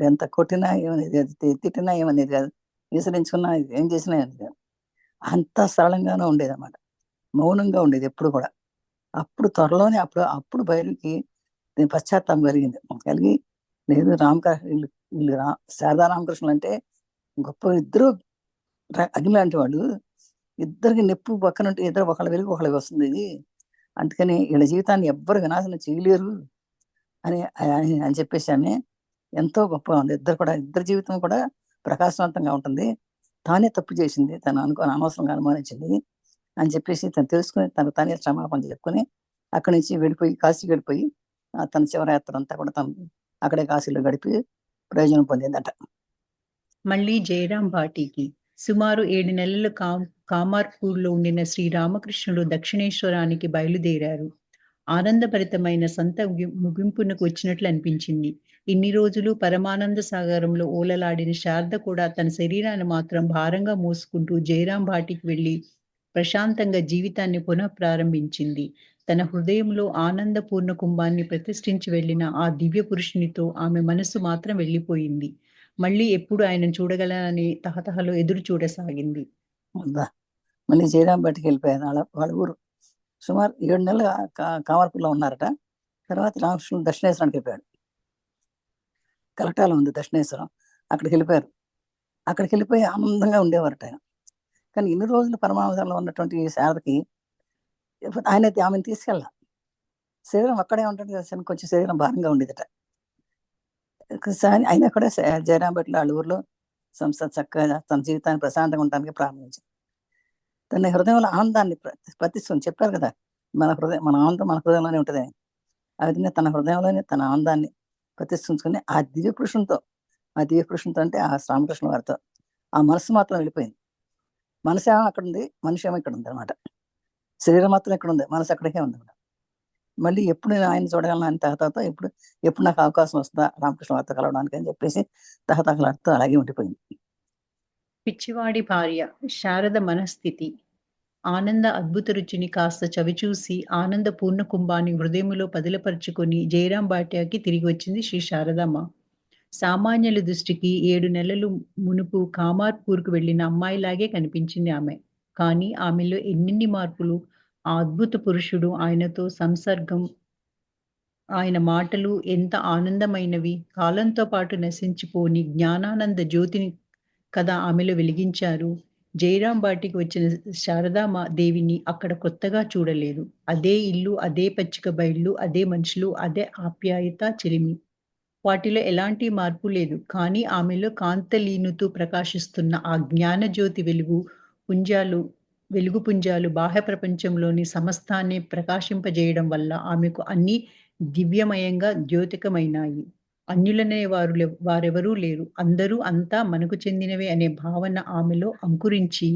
ఎంత కొట్టినా ఏమనేది కాదు, తిట్టినా ఏమనేది కాదు, విసరించుకున్నా ఏం చేసినా ఏమనేది కాదు. అంత సరళంగానే ఉండేది అనమాట. మౌనంగా ఉండేది ఎప్పుడు కూడా. అప్పుడు త్వరలోనే అప్పుడు భైరవికి పశ్చాత్తాపం కలిగి లేదు వీళ్ళు శారదా రామకృష్ణులు అంటే గొప్ప ఇద్దరు అగ్ని లాంటి వాళ్ళు. ఇద్దరికి నెప్పు పక్కన ఉంటే ఇద్దరు ఒకళ్ళ వెలుగు ఒకళ్ళకి వస్తుంది ఇది. అందుకని వీళ్ళ జీవితాన్ని ఎవ్వరు వినాశనం చేయలేరు అని అని చెప్పేసి ఆమె ఎంతో గొప్పగా ఉంది. ఇద్దరి జీవితం కూడా ప్రకాశవంతంగా ఉంటుంది. తానే తప్పు చేసింది, తను అనవసరంగా అనుమానించింది అని చెప్పేసి తను తెలుసుకుని తనే క్షమాపణ చెప్పుకొని అక్కడి నుంచి వెళ్ళిపోయి కాశీకి వెళ్ళిపోయి తన చివరయాత్ర అంతా కూడా తను అక్కడే కాశీలో గడిపి ప్రయోజనం పొందిందట. మళ్ళీ జయరాం భాటికి సుమారు 7 నెలలు కామార్పూర్లో ఉండిన శ్రీరామకృష్ణుడు దక్షిణేశ్వరానికి బయలుదేరారు. ఆనందభరితమైన సంత ముగింపునకు వచ్చినట్లు అనిపించింది. ఇన్ని రోజులు పరమానంద సాగరంలో ఓలలాడిన శారద కూడా తన శరీరాన్ని మాత్రం భారంగా మోసుకుంటూ జయరాం భాటికి వెళ్లి ప్రశాంతంగా జీవితాన్ని పునః ప్రారంభించింది. తన హృదయంలో ఆనంద పూర్ణ కుంభాన్ని ప్రతిష్ఠించి వెళ్లిన ఆ దివ్య పురుషునితో ఆమె మనసు మాత్రం వెళ్ళిపోయింది. మళ్ళీ ఎప్పుడు ఆయనను చూడగలనని తహతహలో ఎదురు చూడసాగింది. మళ్ళీ జయరాం బయటికి వెళ్ళిపోయారు. వాళ్ళ ఊరు సుమారు 7 నెలలు కామార్పులో ఉన్నారట. తర్వాత రామకృష్ణుడు దక్షిణేశ్వరానికి వెళ్ళిపోయాడు. కలకటాలో ఉంది దక్షిణేశ్వరం. అక్కడికి వెళ్ళిపోయారు. అక్కడికి వెళ్ళిపోయి ఆనందంగా ఉండేవారట ఆయన. కానీ ఇన్ని రోజులు పరమావధిలో ఉన్నటువంటి ఈ శారదకి ఆమెను తీసుకెళ్ళ శరీరం అక్కడే ఉంటుంది కదా, కొంచెం శరీరం భారంగా ఉండేదట. అయినా కూడా జయరాంపేటలో వాళ్ళ ఊర్లో సంస్థ చక్కగా తన జీవితాన్ని ప్రశాంతంగా ఉండడానికి ప్రారంభించింది. తన హృదయంలో ఆనందాన్ని ప్రతిస్తుంది. చెప్పారు కదా, మన ఆనందం మన హృదయంలోనే ఉంటుంది. ఆ విధంగా తన హృదయంలోనే తన ఆనందాన్ని ప్రతిష్ఠించుకుని ఆ దివ్య పురుషునితో అంటే ఆ శ్రీరామకృష్ణ వారితో ఆ మనసు మాత్రం వెళ్ళిపోయింది. మనసు ఏమో అక్కడ ఉంది, మనిషి ఏమో ఇక్కడ ఉంది అనమాట. శరీరం మాత్రం ఇక్కడ ఉంది, మనసు అక్కడికే ఉంది. మళ్ళీ ఎప్పుడు నేను ఆయన చూడగలను అని తహతహతో ఎప్పుడు నాకు అవకాశం వస్తుందా రామకృష్ణ వారితో కలవడానికి అని చెప్పేసి తహతహలాడుతూ అలాగే ఉండిపోయింది. పిచ్చివాడి భార్య శారద మనస్థితి. ఆనంద అద్భుత రుచిని కాస్త చవిచూసి ఆనంద పూర్ణ కుంభాన్ని హృదయములో పదిలపరుచుకొని జయరాం భాట్యాకి తిరిగి వచ్చింది శ్రీ శారదమ్మ. సామాన్యుల దృష్టికి 7 నెలలు మునుపు కామార్పూర్కు వెళ్ళిన అమ్మాయిలాగే కనిపించింది ఆమె. కానీ ఆమెలో ఎన్నెన్ని మార్పులు! ఆ అద్భుత పురుషుడు, ఆయనతో సంసర్గం, ఆయన మాటలు ఎంత ఆనందమైనవి! కాలంతో పాటు నశించిపోని జ్ఞానానంద జ్యోతిని కదా ఆమెలో వెలిగించారు. జయరాం బాటికి వచ్చిన శారదామ దేవిని అక్కడ కొత్తగా చూడలేదు. అదే ఇల్లు, అదే పచ్చిక బయళ్ళు, అదే మనుషులు, అదే ఆప్యాయత, చెలిమి. వాటిలో ఎలాంటి మార్పు లేదు. కానీ ఆమెలో కాంతలీనుతూ ప్రకాశిస్తున్న ఆ జ్ఞానజ్యోతి వెలుగు పుంజాలు బాహ్య ప్రపంచంలోని సమస్తాన్ని ప్రకాశింపజేయడం వల్ల ఆమెకు అన్నీ దివ్యమయంగా ద్యోతకమైనాయి. అన్యులనే వారెవరూ లేరు. అందరూ అంతా మనకు చెందినవే అనే భావన ఆమెలో అంకురించి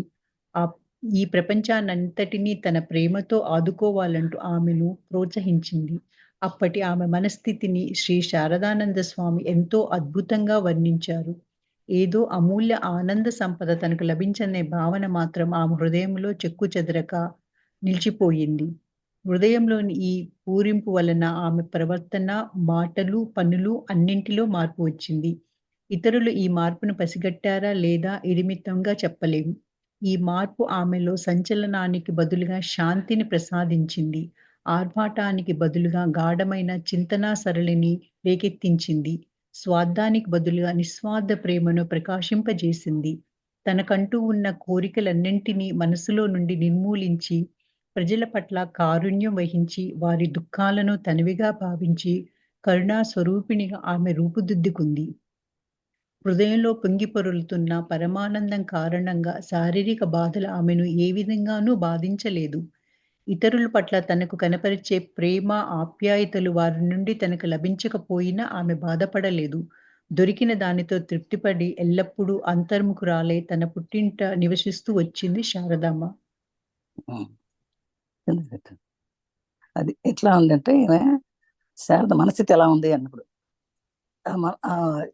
ఆహ్, ఈ ప్రపంచాన్నంతటినీ తన ప్రేమతో ఆదుకోవాలంటూ ఆమెను ప్రోత్సహించింది. అప్పటి ఆమె మనస్థితిని శ్రీ శారదానంద స్వామి ఎంతో అద్భుతంగా వర్ణించారు. ఏదో అమూల్య ఆనంద సంపద తనకు లభించనే భావన మాత్రం ఆమె హృదయంలో చెక్కుచెదరక నిలిచిపోయింది. హృదయంలోని ఈ పూరింపు వలన ఆమె ప్రవర్తన, మాటలు, పనులు అన్నింటిలో మార్పు వచ్చింది. ఇతరులు ఈ మార్పును పసిగట్టారా లేదా ఇరిమితంగా చెప్పలేము. ఈ మార్పు ఆమెలో సంచలనానికి బదులుగా శాంతిని ప్రసాదించింది. ఆర్భాటానికి బదులుగా గాఢమైన చింతనా సరళిని రేకెత్తించింది. స్వార్థానికి బదులుగా నిస్వార్థ ప్రేమను ప్రకాశింపజేసింది. తనకంటూ ఉన్న కోరికలన్నింటినీ మనసులో నుండి నిర్మూలించి, ప్రజల పట్ల కారుణ్యం వహించి, వారి దుఃఖాలను తనవిగా భావించి, కరుణా స్వరూపిణిగా ఆమె రూపుదిద్దుకుంది. హృదయంలో పొంగి పొర్లుతున్న పరమానందం కారణంగా శారీరక బాధలు ఆమెను ఏ విధంగానూ బాధించలేదు. ఇతరుల పట్ల తనకు కనపరిచే ప్రేమ, ఆప్యాయతలు వారి నుండి తనకు లభించకపోయినా ఆమె బాధపడలేదు. దొరికిన దానితో తృప్తిపడి ఎల్లప్పుడూ అంతర్ముఖురాలై తన పుట్టింట నివసిస్తూ వచ్చింది శారదామ్మ. ఉం. ఎందుకంటే అది ఎట్లా ఉందంటే ఈమె శారద మనస్థితి ఎలా ఉంది అన్నప్పుడు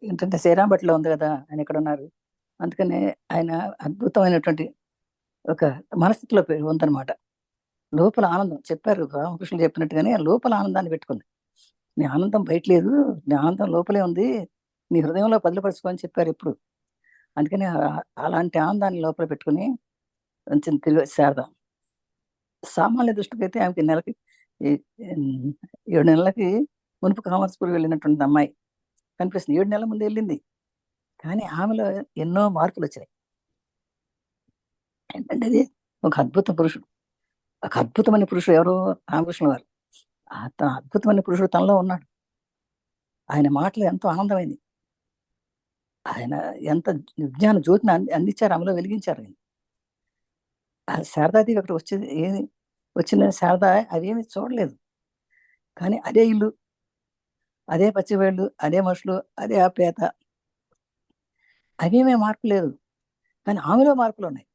ఏంటంటే శ్రీరాంపేటలో ఉంది కదా, ఆయన ఎక్కడ ఉన్నారు. అందుకనే ఆయన అద్భుతమైనటువంటి ఒక మనస్థితిలో ఉందన్నమాట. లోపల ఆనందం చెప్పారు రామకృష్ణులు చెప్పినట్టుగానే లోపల ఆనందాన్ని పెట్టుకుంది. నీ ఆనందం బయట లేదు, నీ ఆనందం లోపలే ఉంది, నీ హృదయంలో పదిలపరుచుకో అని చెప్పారు ఎప్పుడు. అందుకని అలాంటి ఆనందాన్ని లోపల పెట్టుకుని వచ్చింది తిరిగి శారద. సామాన్య దృష్టికి అయితే ఆమెకి నెలకి 7 నెలలకి మునుపు కామర్స్పూర్ వెళ్ళినటువంటి అమ్మాయి కనిపిస్తుంది. 7 నెలల ముందు వెళ్ళింది. కానీ ఆమెలో ఎన్నో మార్పులు వచ్చినాయి. ఏంటంటే అది ఒక అద్భుతమైన పురుషుడు ఎవరు, రామకృష్ణ వారు. అద్భుతమైన పురుషుడు తనలో ఉన్నాడు. ఆయన మాటలు ఎంతో ఆనందమైంది. ఆయన ఎంత విజ్ఞాన జ్యోతిని అందించారు, ఆమెలో వెలిగించారు ఆయన. ఆ శారదాదేవి అక్కడ వచ్చిన శారద అవేమి చూడలేదు. కానీ అదే ఇల్లు, అదే పచ్చివేళ్ళు, అదే మనుషులు, అదే ఆప్యాయత, అవేమీ మార్పు లేదు. కానీ ఆమెలో మార్పులు ఉన్నాయి.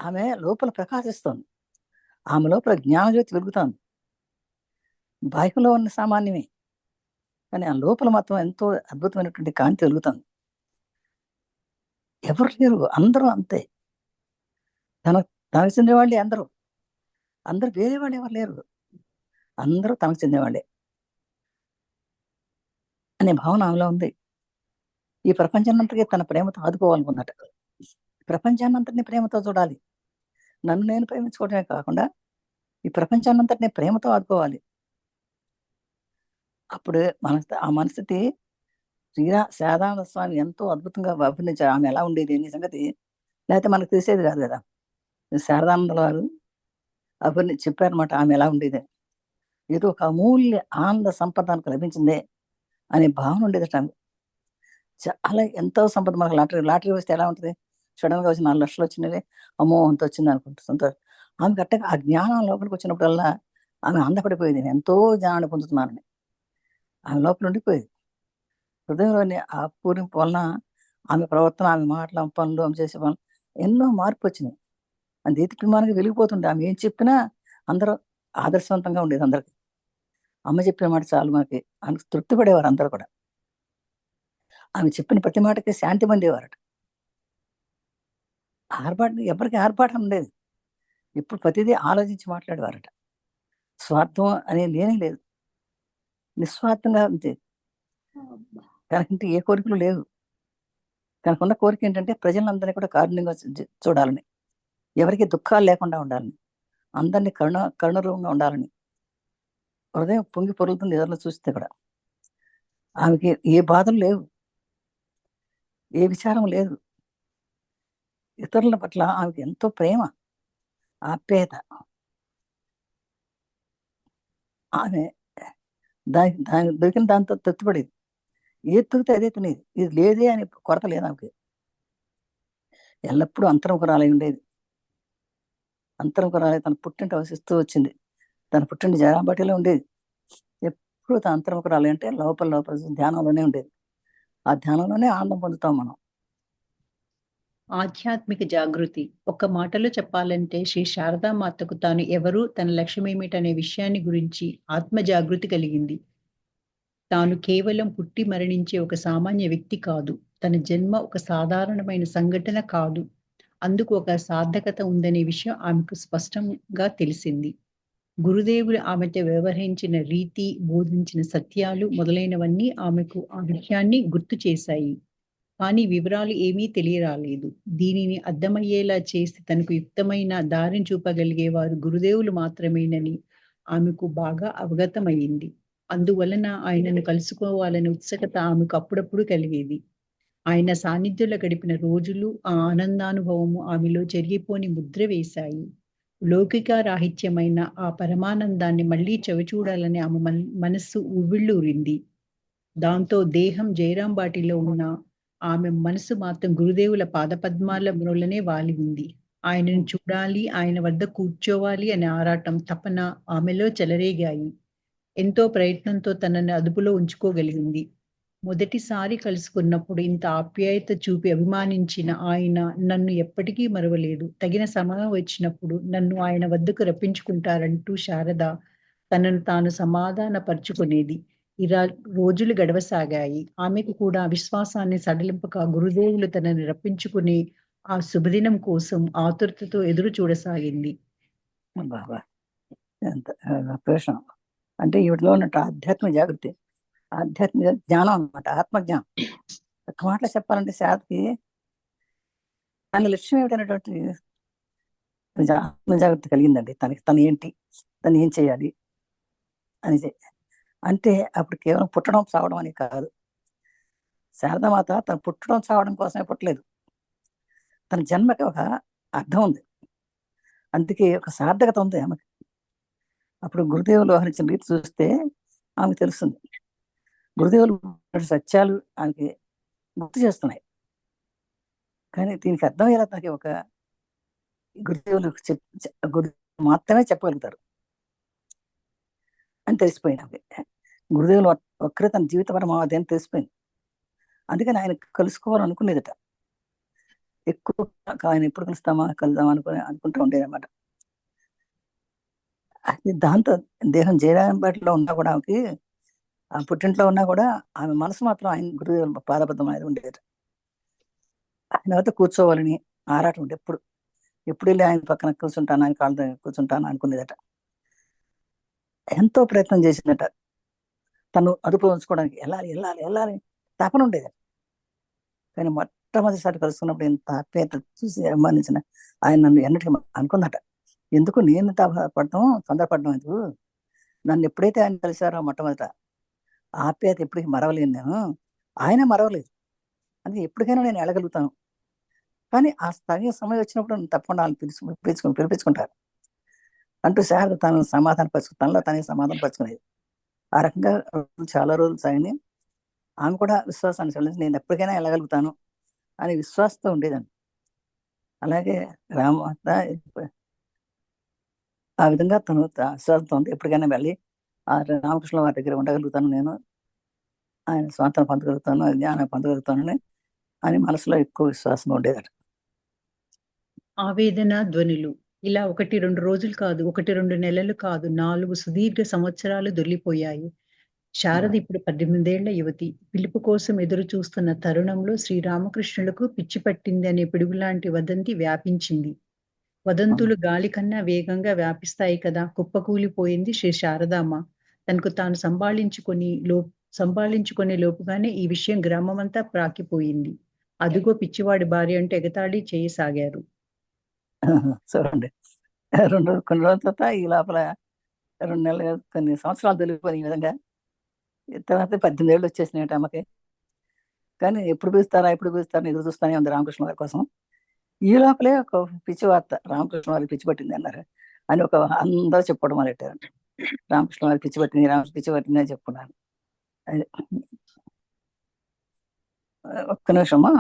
ఆమె లోపల ప్రకాశిస్తోంది. ఆమె లోపల జ్ఞానజ్యోతి వెలుగుతోంది. బాహ్యంలో ఉన్న సామాన్యమే, కానీ ఆ లోపల మాత్రం ఎంతో అద్భుతమైనటువంటి కాంతి వెలుగుతుంది. ఎవరు లేరు, అందరూ అంతే. తనకు చెందిన వాళ్ళే అందరూ. అందరూ వేరే వాళ్ళు ఎవరు లేరు, అందరూ తనకు చెందినవాళ్ళే అనే భావన ఆమెలో ఉంది. ఈ ప్రపంచాన్నంతటికీ తన ప్రేమతో ఆదుకోవాలనుకున్నట. ప్రపంచాన్నంతటినీ ప్రేమతో చూడాలి. నన్ను నేను ప్రేమించుకోవడమే కాకుండా ఈ ప్రపంచాన్నంతటినీ ప్రేమతో ఆదుకోవాలి. అప్పుడు ఆ మనస్థితి శారదానంద స్వామి ఎంతో అద్భుతంగా అభినయించారు. ఆమె ఎలా ఉండేది అనే సంగతి లేకపోతే మనకు తెలిసేది కాదు కదా. శారదానంద వారు చెప్పారన్నమాట ఆమె ఎలా ఉండేది. ఏదో ఒక అమూల్య ఆనంద సంపద మనకు లభించిందే అనే భావన ఉండేదట ఆమె. చాలా ఎంతో సంపద. మనకు లాటరీ వస్తే ఎలా ఉంటుంది? సడన్ గా వచ్చి 4 లక్షలు వచ్చినవే, అమ్మో అంత వచ్చింది అనుకుంటుంది సంతోషం. ఆమె కరెక్ట్గా ఆ జ్ఞానం లోపలికి వచ్చినప్పుడల్లా ఆమె ఆనందపడిపోయేది. నేను ఎంతో జ్ఞానాన్ని పొందుతున్నానని ఆమె లోపల ఉండిపోయేది. హృదయంలోని ఆ పూరింపు వలన ఆమె ప్రవర్తన, ఆమె మాటలు, ఆమె పనులు, ఆమె చేసే పనులు ఎన్నో మార్పు వచ్చినాయి. అది దేదీప్యమానంగా వెలిగిపోతుండే. ఆమె ఏం చెప్పినా అందరూ ఆదర్శవంతంగా ఉండేది అందరికి. అమ్మ చెప్పిన మాట చాలు మనకి అని తృప్తి పడేవారు అందరూ కూడా. ఆమె చెప్పిన ప్రతి మాటకి శాంతి పొందేవారట. ఎవరికి ఆర్భాటం ఉండేది. ఇప్పుడు ప్రతిదీ ఆలోచించి మాట్లాడేవారట. స్వార్థం అనేది లేనే లేదు. నిస్వార్థంగా ఉంది. తనకంటే ఏ కోరికలు లేవు. తనకున్న కోరిక ఏంటంటే ప్రజలందరినీ కూడా కారుణ్యంగా చూడాలని, ఎవరికి దుఃఖాలు లేకుండా ఉండాలని, అందరినీ కరుణరూపంగా ఉండాలని హృదయం పొంగి పొరులుతుంది ఎదురులో చూస్తే కూడా. ఆమెకి ఏ బాధలు లేవు, ఏ విచారం లేదు. ఇతరుల పట్ల ఆమెకి ఎంతో ప్రేమ, ఆప్యాయత. ఆమె దాని దొరికిన దాంతో తృప్తిపడేది. ఏది దొరికితే అదే తినేది. ఇది లేదే అని కొరత లేదు ఆమెకి. ఎల్లప్పుడూ అంతరంకురాలై ఉండేది. అంతరంకురాలై తన పుట్టింటి వసిస్తూ వచ్చింది. తన పుట్టింటి జరాబాటిలో ఉండేది. ఎప్పుడు తన అంతరంకురాలై అంటే లోపల ధ్యానంలోనే ఉండేది. ఆ ధ్యానంలోనే ఆనందం పొందుతాం మనం. ఆధ్యాత్మిక జాగృతి. ఒక్క మాటలో చెప్పాలంటే శ్రీ శారదామాతకు తాను ఎవరు, తన లక్ష్యమేమిటనే విషయాన్ని గురించి ఆత్మ జాగృతి కలిగింది. తాను కేవలం పుట్టి మరణించే ఒక సామాన్య వ్యక్తి కాదు. తన జన్మ ఒక సాధారణమైన సంఘటన కాదు. అందుకు ఒక సార్థకత ఉందనే విషయం ఆమెకు స్పష్టంగా తెలిసింది. గురుదేవులు ఆమెతో వ్యవహరించిన రీతి, బోధించిన సత్యాలు మొదలైనవన్నీ ఆమెకు ఆ విషయాన్ని గుర్తు చేశాయి. కానీ వివరాలు ఏమీ తెలియరాలేదు. దీనిని అర్థమయ్యేలా చేసి తనకు యుక్తమైన దారిని చూపగలిగేవారు గురుదేవులు మాత్రమేనని ఆమెకు బాగా అవగతమయ్యింది. అందువలన ఆయనను కలుసుకోవాలనే ఉత్సుకత ఆమెకు అప్పుడప్పుడు కలిగేది. ఆయన సాన్నిధ్యంలో గడిపిన రోజులు, ఆ ఆనందానుభవము ఆమెలో చెరిగిపోని ముద్ర వేశాయి. లౌకిక రాహిత్యమైన ఆ పరమానందాన్ని మళ్ళీ చవిచూడాలని ఆమె మనస్సు ఉవ్విళ్ళూరింది. దాంతో దేహం జయరాం బాటిలో ఉన్న ఆమె మనసు మాత్రం గురుదేవుల పాదపద్మాల మ్రోలనే వాలి ఉంది. ఆయనను చూడాలి, ఆయన వద్ద కూర్చోవాలి అనే ఆరాటం, తపన ఆమెలో చెలరేగాయి. ఎంతో ప్రయత్నంతో తనని అదుపులో ఉంచుకోగలిగింది. మొదటిసారి కలుసుకున్నప్పుడు ఇంత ఆప్యాయత చూపి అభిమానించిన ఆయన నన్ను ఎప్పటికీ మరువలేదు. తగిన సమయం వచ్చినప్పుడు నన్ను ఆయన వద్దకు రప్పించుకుంటారంటూ శారద తనను తాను సమాధానపరుచుకునేది. ఇలా రోజులు గడవసాగాయి. ఆమెకు కూడా విశ్వాసాన్ని సడలింపక గురుదేవులు తనని రప్పించుకుని ఆ శుభదినం కోసం ఆతురతతో ఎదురు చూడసాగింది. బాబా ఎంత ప్రశ్న అంటే వీటిలో ఉన్నట్టు ఆధ్యాత్మిక జాగృతి, ఆధ్యాత్మిక జ్ఞానం అనమాట, ఆత్మజ్ఞానం. ఒక మాటలో చెప్పాలంటే శారదకి తన లక్ష్యం ఏమిటనేటువంటి ఆత్మ జాగ్రత్త కలిగిందండి. తను ఏంటి, తను ఏం చేయాలి అని అంటే అప్పుడు కేవలం పుట్టడం చావడం అని కాదు. శారదామాత తను పుట్టడం చావడం కోసమే పుట్టలేదు. తన జన్మకి ఒక అర్థం ఉంది, అందుకే ఒక సార్థకత ఉంది ఆమెకి. అప్పుడు గురుదేవులు వ్యవహరించిన రీతి చూస్తే ఆమెకు తెలుస్తుంది. గురుదేవులు సత్యాలు ఆమెకి గుర్తు చేస్తున్నాయి. కానీ దీనికి అర్థమయ్యేలా తనకి ఒక గురుదేవులు మాత్రమే చెప్పగలుగుతారు అని తెలిసిపోయింది ఆమెకి. గురుదేవులు ఒక్కరే తన జీవిత పరమావధి అని తెలిసిపోయింది. అందుకని ఆయన కలుసుకోవాలనుకునేదట. ఎక్కువ ఆయన ఎప్పుడు కలుద్దామా అనుకుంటూ ఉండేదన్నమాట. దాంతో దేహం జయరాంపేటలో ఉన్నా కూడా ఆమెకి, ఆ పుట్టింట్లో ఉన్నా కూడా ఆమె మనసు మాత్రం ఆయన గురుదేవుల పాదబద్ధం అనేది ఉండేదట. ఆయన వద్ద కూర్చోవాలని ఆరాటం ఉండే. ఎప్పుడు వెళ్ళి ఆయన పక్కన కూర్చుంటాను, ఆయన కాళ్ళ దగ్గర కూర్చుంటాను అనుకునేదట. ఎంతో ప్రయత్నం చేసిందట తను అదుపులో ఉంచుకోవడానికి. వెళ్ళాలి తపన ఉండేదట. కానీ మొట్టమొదటిసారి కలుసుకున్నప్పుడు ఇంత ఆప్యాయత చూసి అభిమానించిన ఆయన నన్ను ఎన్నటికీ అనుకుందట. ఎందుకు నేను తొందరపడడం ఎందుకు, నన్ను ఎప్పుడైతే ఆయన కలిశారో మొట్టమొదట ఆప్యాయత ఎప్పటికీ మరవలేను నేను, ఆయన మరవలేదు. అది ఎప్పటికైనా నేను వెళ్ళగలుగుతాను. కానీ ఆ తగిన సమయం వచ్చినప్పుడు నన్ను తప్పకుండా వాళ్ళు పిలిపించుకుంటారు అంటూ శారద తనలో తనే సమాధాన పరుచుకునేది. ఆ రకంగా చాలా రోజులు సాగింది. ఆమె కూడా విశ్వాసాన్ని చెల్లించి నేను ఎప్పటికైనా వెళ్ళగలుగుతాను అనే విశ్వాసంతో ఉండేదాన్ని. అలాగే రామమాత ఆ విధంగా తను విశ్వాసంతో ఉంది. ఎప్పటికైనా వెళ్ళి ఆ రామకృష్ణ వారి దగ్గర ఉండగలుగుతాను నేను. ఆయన స్వాతంత్రం పొందగలుగుతాను, జ్ఞానం పొందగలుగుతానని అని మనసులో ఎక్కువ విశ్వాసంగా ఉండేదట. ఆవేదన ధ్వనులు. ఇలా 1, 2 రోజులు కాదు, 1, 2 నెలలు కాదు, 4 సుదీర్ఘ సంవత్సరాలు దొర్లిపోయాయి. శారద ఇప్పుడు 18 ఏళ్ల యువతి. పిలుపు కోసం ఎదురు చూస్తున్న తరుణంలో శ్రీరామకృష్ణులకు పిచ్చి పట్టింది అనే పిడుగులాంటి వదంతి వ్యాపించింది. వదంతులు గాలి కన్నా వేగంగా వ్యాపిస్తాయి కదా! కుప్పకూలిపోయింది శ్రీ శారదాంబ. తనకు తాను సంభాళించుకునే లోపుగానే ఈ విషయం గ్రామమంతా ప్రాకిపోయింది. అదుగో పిచ్చివాడి భార్య అంటూ ఎగతాళి చేయసాగారు. చూడండి, కొన్ని రోజుల తర్వాత ఈ లోపల 2 నెలలు కొన్ని సంవత్సరాలు తెలిగిపోయిన ఈ విధంగా. తర్వాత 18 ఏళ్ళు వచ్చేసినాయట అమ్మకి. కానీ ఎప్పుడు పిలుస్తారని ఎదురు చూస్తూనే ఉంది రామకృష్ణ వారి కోసం. ఈ లోపలే ఒక పిచ్చి వార్త, రామకృష్ణ వారికి పిచ్చి పట్టింది అన్నారు అని అందరూ చెప్పుకోవడం మొదలెట్టారు. రామకృష్ణ వారికి పిచ్చి పట్టింది, పిచ్చి పట్టింది అని చెప్పుకున్నాను. అది ఒక్క నిమిషమా.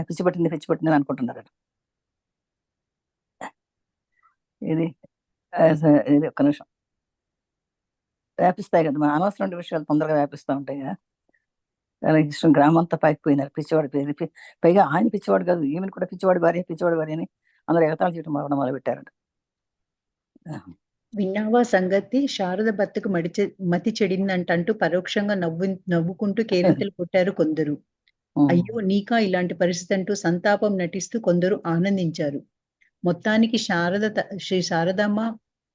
పిచ్చి పట్టింది అని అనుకుంటున్నారట. ఇది ఇది ఒక్క నిమిషం. వ్యాపిస్తాయి కదా, మన అనవసరమైన విషయాలు తొందరగా వ్యాపిస్తూ ఉంటాయి కదా. ఇష్టం గ్రామం అంతా పాకిపోయినారు పిచ్చివాడి పేరు. పైగా ఆయన పిచ్చివాడు కాదు, ఈమెను కూడా పిచ్చివాడి భార్య అని అందరూ ఎగతాళి చేయడం మొదలు పెట్టారట. విన్నావా సంగతి? శారద భర్తకు మతి చెడిందంటంటూ పరోక్షంగా నవ్వుకుంటూ కేరింతలు కొట్టారు కొందరు. అయ్యో! నీకా ఇలాంటి పరిస్థితి అంటూ సంతాపం నటిస్తూ కొందరు ఆనందించారు. మొత్తానికి శ్రీ శారదాంబ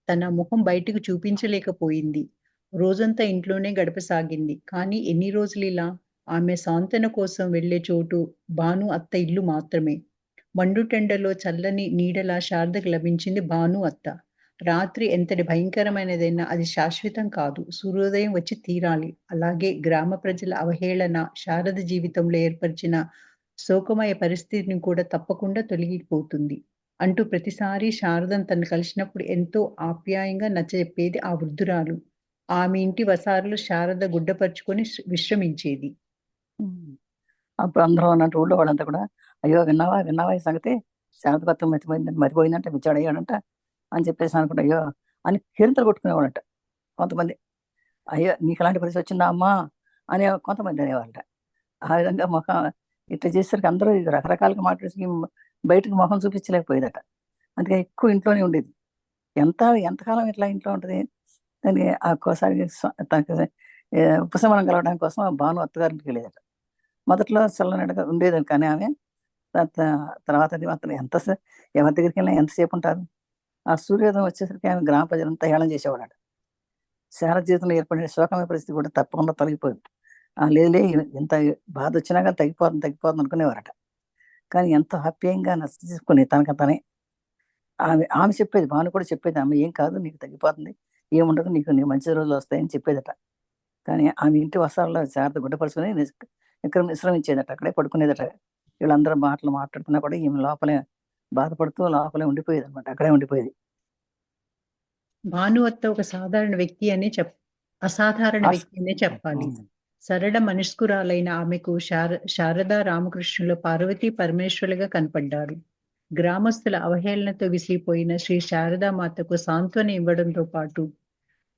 తన ముఖం బయటకు చూపించలేకపోయింది. రోజంతా ఇంట్లోనే గడపసాగింది. కానీ ఎన్ని రోజులిలా? ఆమె సాంత్వన కోసం వెళ్ళే చోటు భాను అత్త ఇల్లు మాత్రమే. మండుటెండలో చల్లని నీడలా శారదకు లభించింది భాను అత్త. రాత్రి ఎంతటి భయంకరమైనదైనా అది శాశ్వతం కాదు. సూర్యోదయం వచ్చి తీరాలి. అలాగే గ్రామ ప్రజల అవహేళన శారద జీవితంలో ఏర్పరిచిన శోకమయ పరిస్థితిని కూడా తప్పకుండా తొలగిపోతుంది అంటూ ప్రతిసారి శారదను తను కలిసినప్పుడు ఎంతో ఆప్యాయంగా నచ్చజెప్పేది ఆ వృద్ధురాలు. ఆమె ఇంటి వసారాలో శారద గుడ్డపరుచుకొని విశ్రమించేది. అప్పుడు అందరూ అన్నట్టు ఊళ్ళో వాళ్ళంతా కూడా, అయ్యో విన్నావా ఈ సంగతి, శారద భర్త మతిపోయిందంట, పిచ్చాడయ్యాడంట అని చెప్పేసి అనుకుంటా, అయ్యో అని కేరింతలు కొట్టుకునేవాడంట కొంతమంది. అయ్యో నీకు అలాంటి పరిస్థితి వచ్చిందా అమ్మా అని కొంతమంది అనేవాళ్ళట. ఆ విధంగా ముఖం ఇట్లా చేసేసరికి అందరూ రకరకాలుగా మాట్లాడేసి బయటకు ముఖం చూపించలేకపోయేదట. అందుకే ఎక్కువ ఇంట్లోనే ఉండేది. ఎంతకాలం ఇట్లా ఇంట్లో ఉంటుంది అని ఒక్కోసారి తనకి ఉపశమనం కలగడానికి కోసం భాను అత్తగారింటికి వెళ్ళేదట. మొదట్లో చల్లనడగా ఉండేదని, కానీ ఆమె తర్వాత అది మాత్రం ఎవరి దగ్గరికి వెళ్ళినా ఎంతసేపు ఉంటారు. ఆ సూర్యోదయం వచ్చేసరికి ఆమె గ్రామ ప్రజలంతా హేళన చేసేవాడట. శారద జీవితంలో ఏర్పడిన శోకమైన పరిస్థితి కూడా తప్పకుండా తొలగిపోయింది. లేదులే, ఎంత బాధ వచ్చినా కానీ తగ్గిపోతుంది అనుకునేవారట. కానీ ఎంతో ఆప్యాయంగా నచ్చేసుకుని తనకు తనే ఆమె చెప్పేది, భాను కూడా చెప్పేది, ఆమె ఏం కాదు, నీకు తగ్గిపోతుంది, ఏముండదు, నీ మంచి రోజులు వస్తాయని చెప్పేదట. కానీ ఆమె ఇంటి వసాలలో శారద గుడ్డపరుచుకుని ఇక్కడ విశ్రమించేదట, అక్కడే పడుకునేదట. వీళ్ళందరూ మాట్లాడుతున్నా కూడా ఈమె లోపలే బాధపడుతూ లోపలే ఉండిపోయేది అనమాట, అక్కడే ఉండిపోయేది. భాను అత్త ఒక అసాధారణ వ్యక్తి అనే చెప్పాలి. సరళ మనస్కురాలైన ఆమెకు శారదా రామకృష్ణులు పార్వతీ పరమేశ్వరులుగా కనపడ్డారు. గ్రామస్తుల అవహేళనతో విసిగిపోయిన శ్రీ శారదామాతకు సాంత్వన ఇవ్వడంతో పాటు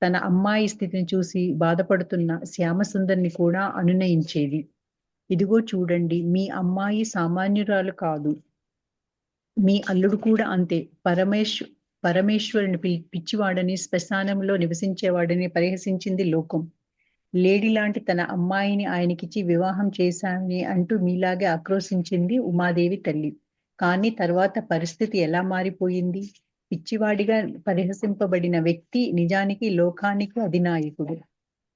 తన అమ్మాయి స్థితిని చూసి బాధపడుతున్న శ్యామసుందర్ని కూడా అనునయించేది. ఇదిగో చూడండి, మీ అమ్మాయి సామాన్యురాలు కాదు. మీ అల్లుడు కూడా అంతే. పరమేశ్వరుని పిచ్చివాడని, శ్మశానంలో నివసించేవాడని పరిహసించింది లోకం. లేడీ లాంటి తన అమ్మాయిని ఆయనకిచ్చి వివాహం చేశానని అంటూ మీలాగే ఆక్రోశించింది ఉమాదేవి తల్లి. కానీ తర్వాత పరిస్థితి ఎలా మారిపోయింది? పిచ్చివాడిగా పరిహసింపబడిన వ్యక్తి నిజానికి లోకానికి అధినాయకుడు.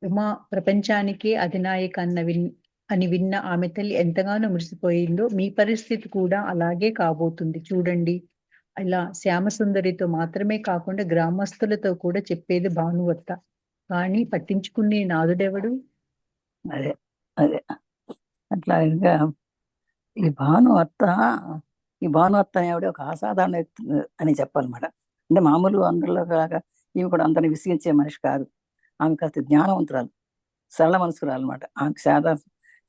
ఉమా ప్రపంచానికే అధినాయక అని విన్న ఆమె తల్లి ఎంతగానో మురిసిపోయిందో మీ పరిస్థితి కూడా అలాగే కాబోతుంది చూడండి. ఇలా శ్యామసుందరితో మాత్రమే కాకుండా గ్రామస్తులతో కూడా చెప్పేది భానువత్త. కానీ పట్టించుకునే నాదుడెవడు? అదే అదే అట్లా ఇంకా ఈ భానుమత్త ఈ భానుమత్త ఆవిడ ఒక అసాధారణ వ్యక్తి అని చెప్పాలన్నమాట. అంటే మామూలు అందరిలో కాక ఈమె కూడా అందరిని విసిగించే మనిషి కాదు. ఆమె కాస్త జ్ఞానవంతురాలు, సరళ మనసుకురాలు అనమాట. ఆమెకు శారద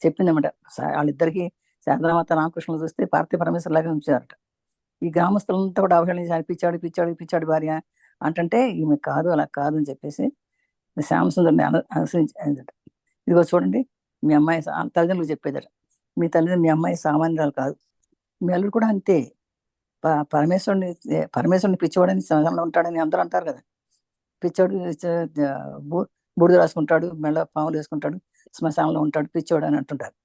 చెప్పిందన్నమాట. వాళ్ళిద్దరికి శారదామాత రామకృష్ణులు చూస్తే పార్వతీ పరమేశ్వర లాగా ఉంచారట. ఈ గ్రామస్తులంతా కూడా అవహేళన పిచ్చాడు పిచ్చాడు పిచ్చాడు భార్య అంటే ఈమె కాదు, అలా కాదు అని చెప్పేసి శ్యామసుందరిని అనుసరించట. ఇదిగో చూడండి, మీ అమ్మాయి తల్లిదండ్రులకు చెప్పేదట, మీ తల్లిదండ్రులు మీ అమ్మాయి సామాన్యురాలు కాదు, మీ అల్లుడు కూడా అంతే. పరమేశ్వరుని పిచ్చివాడని శ్మశానంలో ఉంటాడని అందరూ అంటారు కదా. పిచ్చోడు బూడిద రాసుకుంటాడు, మెళ్ళ పాములు వేసుకుంటాడు, శ్మశానంలో ఉంటాడు, పిచ్చోడు అని అంటుంటారు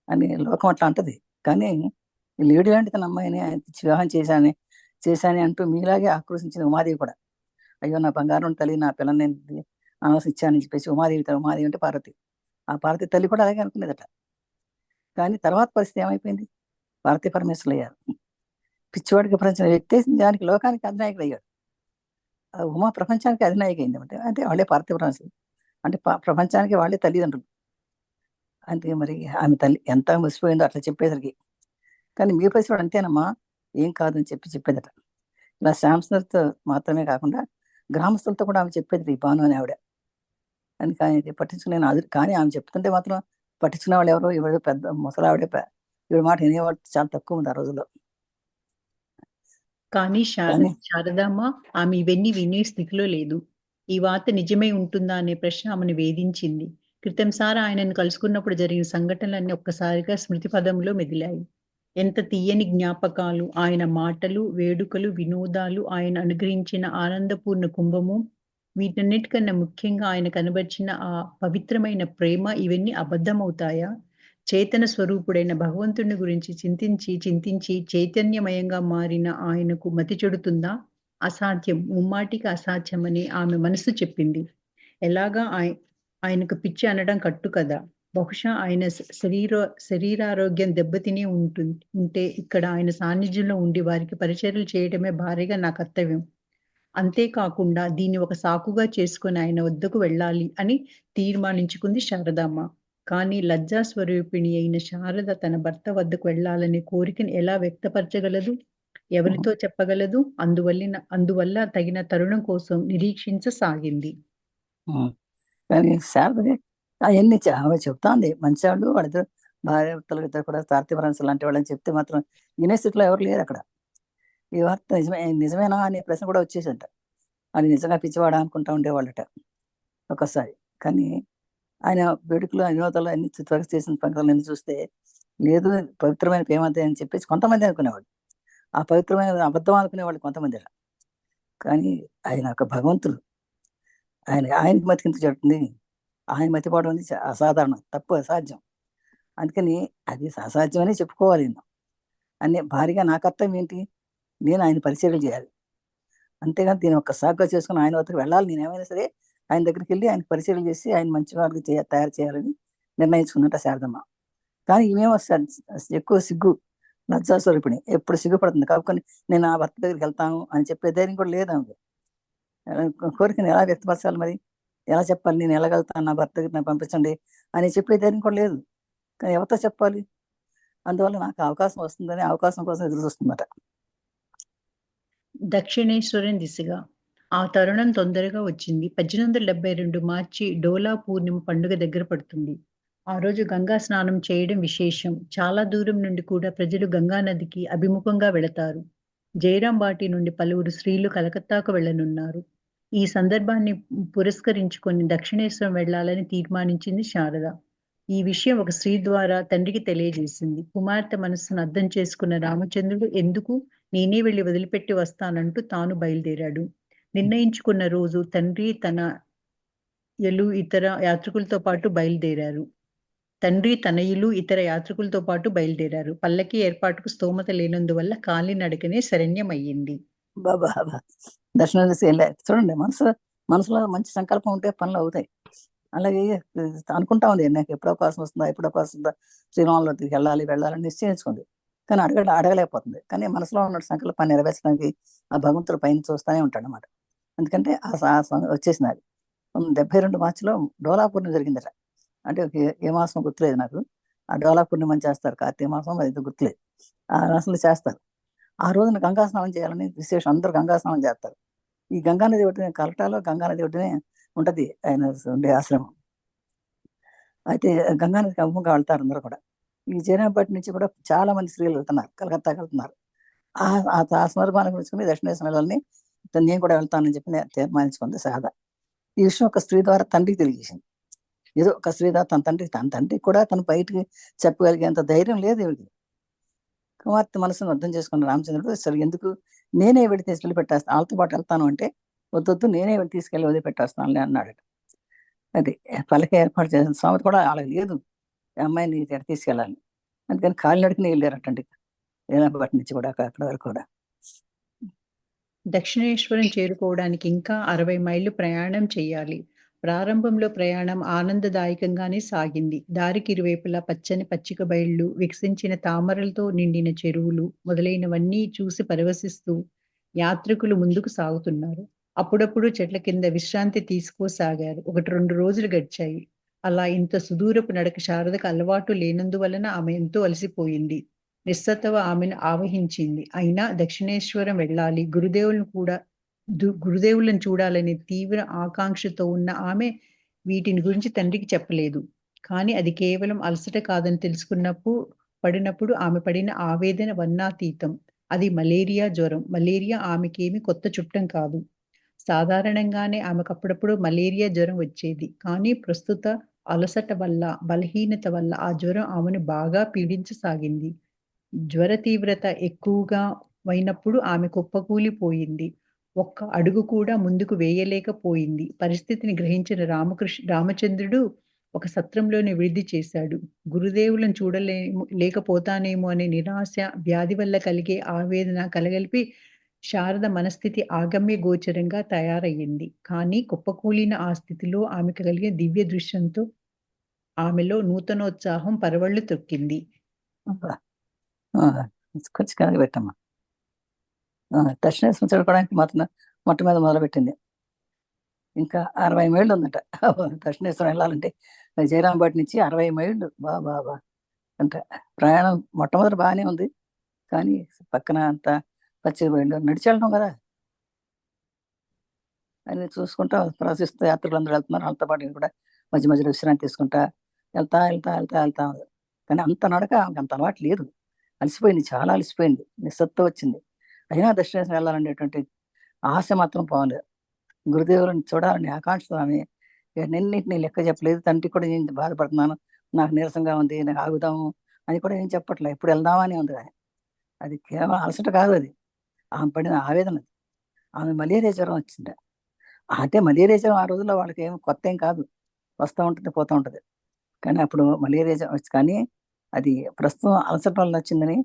అని లోకం అట్లా అంటది. కానీ లేడీ లాంటి తన అమ్మాయిని వివాహం చేశాని అంటూ మీలాగే ఆక్రోశించిన ఉమాదేవి కూడా, అయ్యో నా బంగారం తల్లి, నా పిల్లని నేను అనవసరం ఇచ్చానని చెప్పేసి ఉమాదేవి అంటే పార్వతి, ఆ పార్వతి తల్లి కూడా అలాగే అనుకునేదట. కానీ తర్వాత పరిస్థితి ఏమైపోయింది, పార్వతీ పరమేశ్వరులు అయ్యారు. పిచ్చివాడికి ప్రపంచం ఎత్తేసి దానికి లోకానికి అధినాయకుడు అయ్యాడు. ఉమా ప్రపంచానికి అధినాయక అయింది అంటే వాళ్ళే పార్వతీ పరమేశ్వరులు అంటే ప్రపంచానికి వాళ్ళే తల్లిదండ్రులు. అంటే మరి ఆమె తల్లి ఎంత ముసిపోయిందో అట్లా చెప్పేసరికి. కానీ మీ పరిస్థితి అంతేనమ్మా, ఏం కాదని చెప్పేదట. ఇలా శాంసనర్తో మాత్రమే కాకుండా గ్రామస్తులతో కూడా ఆమె చెప్పేది, ఈ భాను అని ఆవిడ అని. కానీ పట్టించుకునే కానీ ఆమె చెప్తుంటే మాత్రం పట్టించుకునే వాళ్ళు ఎవరో పెద్ద ముసలావిడే, ఇవి మాట వినేవాళ్ళు చాలా తక్కువ ఉంది ఆ రోజుల్లో. కానీ శారదమ్మ ఆమె ఇవన్నీ వినే స్థితిలో లేదు. ఈ వార్త నిజమై ఉంటుందా అనే ప్రశ్న ఆమెను వేధించింది. క్రితంసారి ఆయనను కలుసుకున్నప్పుడు జరిగిన సంఘటనలన్నీ ఒక్కసారిగా స్మృతి పదంలో మెదిలాయి. ఎంత తీయని జ్ఞాపకాలు, ఆయన మాటలు, వేడుకలు, వినోదాలు, ఆయన అనుగ్రహించిన ఆనందపూర్ణ కుంభము, వీటన్నిటికన్నా ముఖ్యంగా ఆయన కనబరిచిన ఆ పవిత్రమైన ప్రేమ, ఇవన్నీ అబద్ధమవుతాయా? చేతన స్వరూపుడైన భగవంతుని గురించి చింతించి చైతన్యమయంగా మారిన ఆయనకు మతి చెడుతుందా? అసాధ్యం, ముమ్మాటికి అసాధ్యమని ఆమె మనసు చెప్పింది. ఎలాగా ఆయనకు పిచ్చి అనడం కట్టు కదా. బహుశా ఆయన శరీరారోగ్యం దెబ్బతిని ఉంటే ఇక్కడ ఆయన సాన్నిధ్యంలో ఉండి వారికి పరిచర్యలు చేయడమే భారీగా నా కర్తవ్యం. అంతేకాకుండా దీన్ని ఒక సాకుగా చేసుకొని ఆయన వద్దకు వెళ్ళాలి అని తీర్మానించుకుంది శారదమ్మ. కానీ లజ్జా స్వరూపిణి అయిన శారద తన భర్త వద్దకు వెళ్ళాలనే కోరికను ఎలా వ్యక్తపరచగలదు? ఎవరితో చెప్పగలదు? అందువల్ల తగిన తరుణం కోసం నిరీక్షించసాగింది. కానీ శారద అవన్నీ ఆమె చెప్తాంది, మంచివాళ్ళు వాళ్ళిద్దరు భార్య ఇద్దరు కూడా పార్థివరాంశ లాంటి వాళ్ళని చెప్తే మాత్రం యూనివర్సిటీలో ఎవరు లేరు అక్కడ. ఈ వార్త నిజమేనా అనే ప్రశ్న కూడా వచ్చేసంట. అది నిజంగా పిచ్చివాడా అనుకుంటా ఉండేవాళ్ళట ఒకసారి. కానీ ఆయన వేడుకలు వినోదాలు అన్ని త్వరగా చేసిన పండుగలన్నీ చూస్తే లేదు, పవిత్రమైన ప్రేమ అని చెప్పేసి కొంతమంది అనుకునేవాడు. ఆ పవిత్రమైన అబద్ధం అనుకునేవాళ్ళు కొంతమంది. కానీ ఆయన ఒక భగవంతుడు, ఆయనకి మతికింత చెడుతుంది. ఆయన మతిపోవడం అనేది అసాధారణం, తప్పు, అసాధ్యం. అందుకని అది అసాధ్యమని చెప్పుకోవాలి. అనే భారీగా నా కర్తవ్యం ఏంటి, నేను ఆయన పరిచర్యలు చేయాలి. అంతేగాని దీన్ని ఒక్క సాగుగా చేసుకుని ఆయన వద్దకు వెళ్ళాలి. నేను ఏమైనా సరే ఆయన దగ్గరికి వెళ్ళి ఆయన పరిచర్యలు చేసి ఆయన మంచి వారికి తయారు చేయాలని నిర్ణయించుకున్నట్ట శారదమ్మ. కానీ ఈమెమో ఎక్కువ సిగ్గు, లజ్జా స్వరూపిణి, ఎప్పుడు సిగ్గుపడుతుంది. కాబట్టి నేను ఆ భర్త దగ్గరికి వెళ్తాను అని చెప్పే ధైర్యం కూడా లేదు ఆమెకు. కోరికను ఎలా వ్యక్తపరచాలి, మరి ఎలా చెప్పాలి, నేను వెళ్ళగలుగుతాను, నా భర్త దగ్గరికి నాకు పంపించండి అని చెప్పే ధైర్యం కూడా లేదు. కానీ ఎవరితో చెప్పాలి? అందువల్ల నాకు అవకాశం వస్తుందని అవకాశం కోసం ఎదురు చూస్తుందట. దక్షిణేశ్వరం దిశగా ఆ తరుణం తొందరగా వచ్చింది. 1872 మార్చి డోలా పూర్ణిమ పండుగ దగ్గర పడుతుంది. ఆ రోజు గంగా స్నానం చేయడం విశేషం. చాలా దూరం నుండి కూడా ప్రజలు గంగా నదికి అభిముఖంగా వెళతారు. జయరాం బాటి నుండి పలువురు స్త్రీలు కలకత్తాకు వెళ్లనున్నారు. ఈ సందర్భాన్ని పురస్కరించుకొని దక్షిణేశ్వరం వెళ్లాలని తీర్మానించింది శారద. ఈ విషయం ఒక స్త్రీ ద్వారా తండ్రికి తెలియజేసింది. కుమార్తె మనస్సును అర్థం చేసుకున్న రామచంద్రుడు ఎందుకు, నేనే వెళ్లి వదిలిపెట్టి వస్తానంటూ తాను బయలుదేరాడు. నిర్ణయించుకున్న రోజు తండ్రి ఇతర యాత్రికులతో పాటు బయలుదేరారు. ఇతర యాత్రికులతో పాటు బయలుదేరారు. పల్లకి ఏర్పాటుకు స్తోమత లేనందువల్ల కాలినడకనే శరణ్యమయ్యింది. బాబా దర్శనం చేసి వెళ్ళారు. చూడండి, మనసులో మంచి సంకల్పం ఉంటే పనులు అవుతాయి. అలాగే అనుకుంటా ఉంది, నాకు ఎప్పుడు అవకాశం వస్తుందా, ఎప్పుడు అవకాశం వస్తుందా, శ్రీరాముల దగ్గరికి వెళ్ళాలని నిశ్చయించుకుంది. కానీ అడగలేకపోతుంది. కానీ మనసులో ఉన్న సంకల్పాన్ని నెరవేర్చడానికి ఆ భగవంతుడు పైన చూస్తూనే ఉంటాడు అన్నమాట. ఎందుకంటే వచ్చేసినది 72 మార్చిలో డోలాపూర్ణి జరిగిందట. అంటే ఏ మాసం గుర్తులేదు నాకు. ఆ డోలా పూర్ణిమని చేస్తారు, కార్తీక మాసం అది గుర్తులేదు. ఆ మాసంలో చేస్తారు. ఆ రోజున గంగా స్నానం చేయాలని విశేషం, అందరూ గంగా స్నానం చేస్తారు. ఈ గంగా నది ఒడ్డునే, కలకటాలో గంగా నది ఒడ్డునే ఉంటది ఆయన ఉండే ఆశ్రమం. అయితే గంగా నదికి అమ్ముగా వెళ్తారు అందరూ కూడా. ఈ జైనాబాద్ నుంచి కూడా చాలా మంది స్త్రీలు వెళ్తున్నారు, కలకత్తాకి వెళ్తున్నారు. ఆ ఆ సందర్భాన్ని గురించి దక్షిణేశ్వరం వెళ్ళాలని నేను కూడా వెళ్తానని చెప్పి నేను తీర్మానించుకుంది సాధ. ఈ విషయం ఒక స్త్రీ ద్వారా తండ్రికి తెలియజేసింది. ఏదో ఒక స్త్రీ ద్వారా తన తండ్రికి కూడా తను బయటికి చెప్పగలిగేంత ధైర్యం లేదు ఈవిడికి. కుమార్తె మనసును అర్థం చేసుకున్న రామచంద్రుడు, అసలు ఎందుకు, నేనే వెళ్ళి తీసుకెళ్ళి పెట్టేస్తాను, వాళ్ళతో పాటు వెళ్తాను అంటే, వద్దొద్దు నేనే వెళ్ళి తీసుకెళ్ళి వదిలిపెట్టేస్తానులే అన్నాడు. అది పల్లకి ఏర్పాటు చేసిన స్వామి కూడా వాళ్ళకి లేదు, ఈ అమ్మాయిని ఇక్కడ తీసుకెళ్ళాలి. అందుకని కాలినడకనే వెళ్ళారటండి, ఏనాబట్టి నుంచి కూడా అక్కడ వరకు కూడా. దక్షిణేశ్వరం చేరుకోవడానికి ఇంకా 60 మైళ్ళు ప్రయాణం చేయాలి. ప్రారంభంలో ప్రయాణం ఆనందదాయకంగానే సాగింది. దారికి ఇరువైపులా పచ్చని పచ్చిక బయళ్ళు, వికసించిన తామరలతో నిండిన చెరువులు మొదలైనవన్నీ చూసి పరవశిస్తూ యాత్రికులు ముందుకు సాగుతున్నారు. అప్పుడప్పుడు చెట్ల కింద విశ్రాంతి తీసుకోసాగారు. 1, 2 రోజులు గడిచాయి. అలా ఇంత సుదూరపు నడక శారదకు అలవాటు లేనందువలన ఆమె ఎంతో అలసిపోయింది. నిస్సత్తువ ఆమెను ఆవహించింది. అయినా దక్షిణేశ్వరం వెళ్ళాలి, గురుదేవులను చూడాలనే తీవ్ర ఆకాంక్షతో ఉన్న ఆమె వీటిని గురించి తండ్రికి చెప్పలేదు. కానీ అది కేవలం అలసట కాదని పడినప్పుడు ఆమె పడిన ఆవేదన వర్ణాతీతం. అది మలేరియా జ్వరం. మలేరియా ఆమెకేమి కొత్త చుట్టం కాదు. సాధారణంగానే ఆమెకప్పుడప్పుడు మలేరియా జ్వరం వచ్చేది. కానీ ప్రస్తుత అలసట వల్ల, బలహీనత వల్ల ఆ జ్వరం ఆమెను బాగా పీడించసాగింది. జ్వర తీవ్రత ఎక్కువగా అయినప్పుడు ఆమె కుప్పకూలిపోయింది. ఒక్క అడుగు కూడా ముందుకు వేయలేకపోయింది. పరిస్థితిని గ్రహించిన రామచంద్రుడు ఒక సత్రంలోనే విడిది చేశాడు. గురుదేవులను లేకపోతానేమో అనే నిరాశ, వ్యాధి వల్ల కలిగే ఆవేదన కలగలిపి శారద మనస్థితి ఆగమ్య గోచరంగా తయారయ్యింది. కానీ కుప్పకూలిన ఆ స్థితిలో ఆమెకు కలిగిన దివ్య దృశ్యంతో ఆమెలో నూతనోత్సాహం పరవళ్ళు తొక్కింది. అబ్బా! ఆ! కొంచెం కనక పెట్టమ్మా. దక్షిణేశ్వరం చేరుకోవడానికి మాత్రం మొట్ట మీద మొదలుపెట్టింది. ఇంకా 60 మైళ్ళు ఉందట దక్షిణేశ్వరం వెళ్ళాలంటే. జయరాంపేట నుంచి 60 మైళ్ళు. బా అంటే ప్రయాణం మొట్టమొదటి బాగానే ఉంది, కానీ పక్కన అంతా పచ్చిక బయళ్ళు, నడిచి వెళ్ళడం కదా, అన్ని చూసుకుంటా ప్రవశిస్తూ యాత్రికులు అందరూ వెళ్తున్నారు. వాళ్ళతో పాటు నేను కూడా మధ్య మధ్యలో విశ్రాంతి తీసుకుంటా వెళ్తా ఉంది. కానీ అంత నడక ఆమెకు అంత అలవాటు లేదు. అలసిపోయింది, చాలా అలసిపోయింది, నిస్సత్తువ వచ్చింది. అయినా దక్షిణేశ్వరం వెళ్ళాలనేటువంటి ఆశ మాత్రం పోలేదు. గురుదేవులను చూడాలని ఆకాంక్షతో ఆమె ఎన్నింటినీ లెక్క చెప్పలేదు. తండ్రికి కూడా నేను బాధపడుతున్నాను, నాకు నీరసంగా ఉంది, నాకు ఆగుదాము అని కూడా ఏం చెప్పట్లేదు, ఎప్పుడు వెళ్దామని ఉంది. అది కేవలం అలసట కాదు, అది ఆమె పడిన ఆవేదన. ఆమె మలేరియా జ్వరం వచ్చింది. అంటే మలేరియా జ్వరం ఆ రోజుల్లో వాళ్ళకి ఏం కొత్త ఏం కాదు, వస్తూ ఉంటుంది పోతూ ఉంటుంది. కానీ అప్పుడు మలేరియా జ్వరం వచ్చి, కానీ అది ప్రస్తుతం అలసట వల్ల వచ్చిందని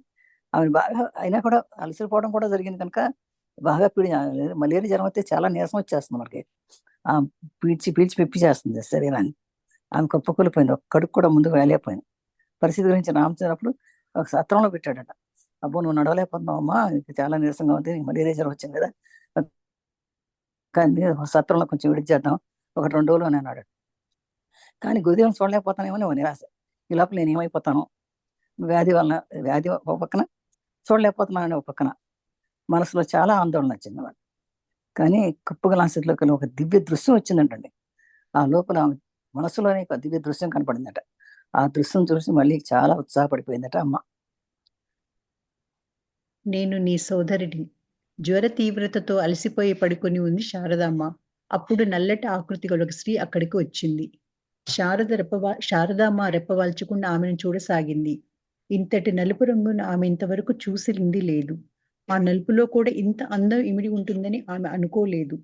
ఆమె బాగా, అయినా కూడా అలసిపోవడం కూడా జరిగింది కనుక బాగా మలేరియా జ్వరం అయితే చాలా నీరసం వచ్చేస్తుంది మనకి. ఆ పీల్చి పీల్చి పిప్పి చేస్తుంది శరీరాన్ని. ఆమె కుప్పకూలిపోయింది, ఒక్కడికి కూడా ముందుకు వెళ్ళలేకపోయింది. పరిస్థితి గురించి రామచంద్రప్పుడు ఒక సత్రంలో పెట్టాడట. అబ్బో నువ్వు నడవలేకపోతున్నావు అమ్మా, నీకు చాలా నీరసంగా ఉంది, నీకు మలేరియా జ్వరం వచ్చింది కదా, కానీ సత్రంలో కొంచెం విడిచేద్దాం, 1, 2 రోజులు అని అన్నాడు. కానీ గురుదేవుని చూడలేకపోతానేమో ఓ నిరాశ. ఈ లోపల నేను ఏమైపోతాను, వ్యాధి ఒక పక్కన, చూడలేకపోతున్నానని ఒక పక్కన మనసులో చాలా ఆందోళన వచ్చింది వాడు. కానీ కుప్పగల స్థితిలోకి ఒక దివ్య దృశ్యం వచ్చిందంటండి. ఆ లోపల ఆమె మనసులోనే ఒక దివ్య దృశ్యం కనపడిందట. ఆ దృశ్యం చూసి మళ్ళీ చాలా ఉత్సాహపడిపోయిందట అమ్మ. నేను నీ సోదరిని. జ్వర తీవ్రతతో అలసిపోయి పడుకొని ఉంది శారదమ్మ. అప్పుడు నల్లటి ఆకృతి గల ఒక స్త్రీ అక్కడికి వచ్చింది. శారదామ్మ రెప్పవాల్చకుండా ఆమెను చూడసాగింది. ఇంతటి నలుపు రంగును ఆమె ఇంతవరకు చూసింది లేదు. ఆ నలుపులో కూడా ఇంత అందం ఇమిడి ఉంటుందని ఆమె అనుకోలేదు.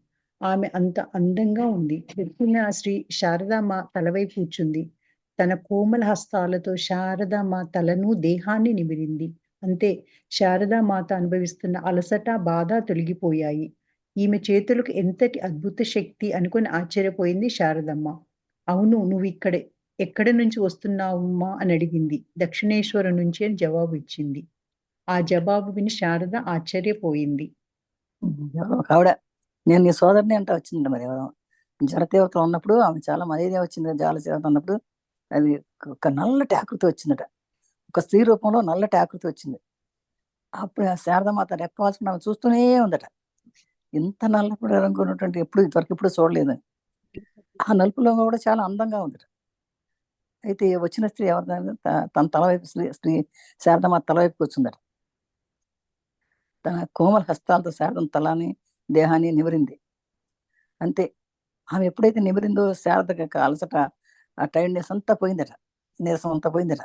ఆమె అంత అందంగా ఉంది. ఎత్తున్న శారదామ్మ తలవై కూర్చుంది. తన కోమల హస్తాలతో శారదామ్మ తలను, దేహాన్ని నిమిరింది. అంతే, శారదామాత అనుభవిస్తున్న అలసట, బాధ తొలగిపోయాయి. ఈమె చేతులకు ఎంతటి అద్భుత శక్తి అనుకుని ఆశ్చర్యపోయింది శారదమ్మ. అవును, ఎక్కడి నుంచి వస్తున్నావమ్మా అని అడిగింది. దక్షిణేశ్వరం నుంచి అని జవాబు ఇచ్చింది. ఆ జవాబు విని శారద ఆశ్చర్యపోయింది. ఎవరో ఒక ఆవిడ, నేను నీ సోదరిని అంటే వచ్చిందండి. మరి ఎవరో జ్వర తీవ్రత ఉన్నప్పుడు ఆమె చాలా మలేరియా వచ్చింది, జాల తీవ్రత ఉన్నప్పుడు అది ఒక నల్లటి ఆకృతి వచ్చిందట, ఒక స్త్రీ రూపంలో నల్లటి ఆకృతి వచ్చింది. అప్పుడు ఆ శారదామాత రెప్పవాల్చుకుని ఆమె చూస్తూనే ఉందట. ఇంత నల్లపు రంగు ఉన్నటువంటి ఎప్పుడు ఇంతవరకు ఎప్పుడు చూడలేదు. ఆ నలుపు రంగు కూడా చాలా అందంగా ఉందట. అయితే వచ్చిన స్త్రీ ఎవరిదైనా తన తల వైపు స్త్రీ శారదామాత తల వైపుకి వచ్చిందట. తన కోమల హస్తాలతో శారదం తలాన్ని దేహాన్ని నిమిరింది. అంతే, ఆమె ఎప్పుడైతే నిమిరిందో శారద అలసట, ఆ టైర్డ్నెస్ అంతా పోయిందట, నీరసం అంతా పోయిందట.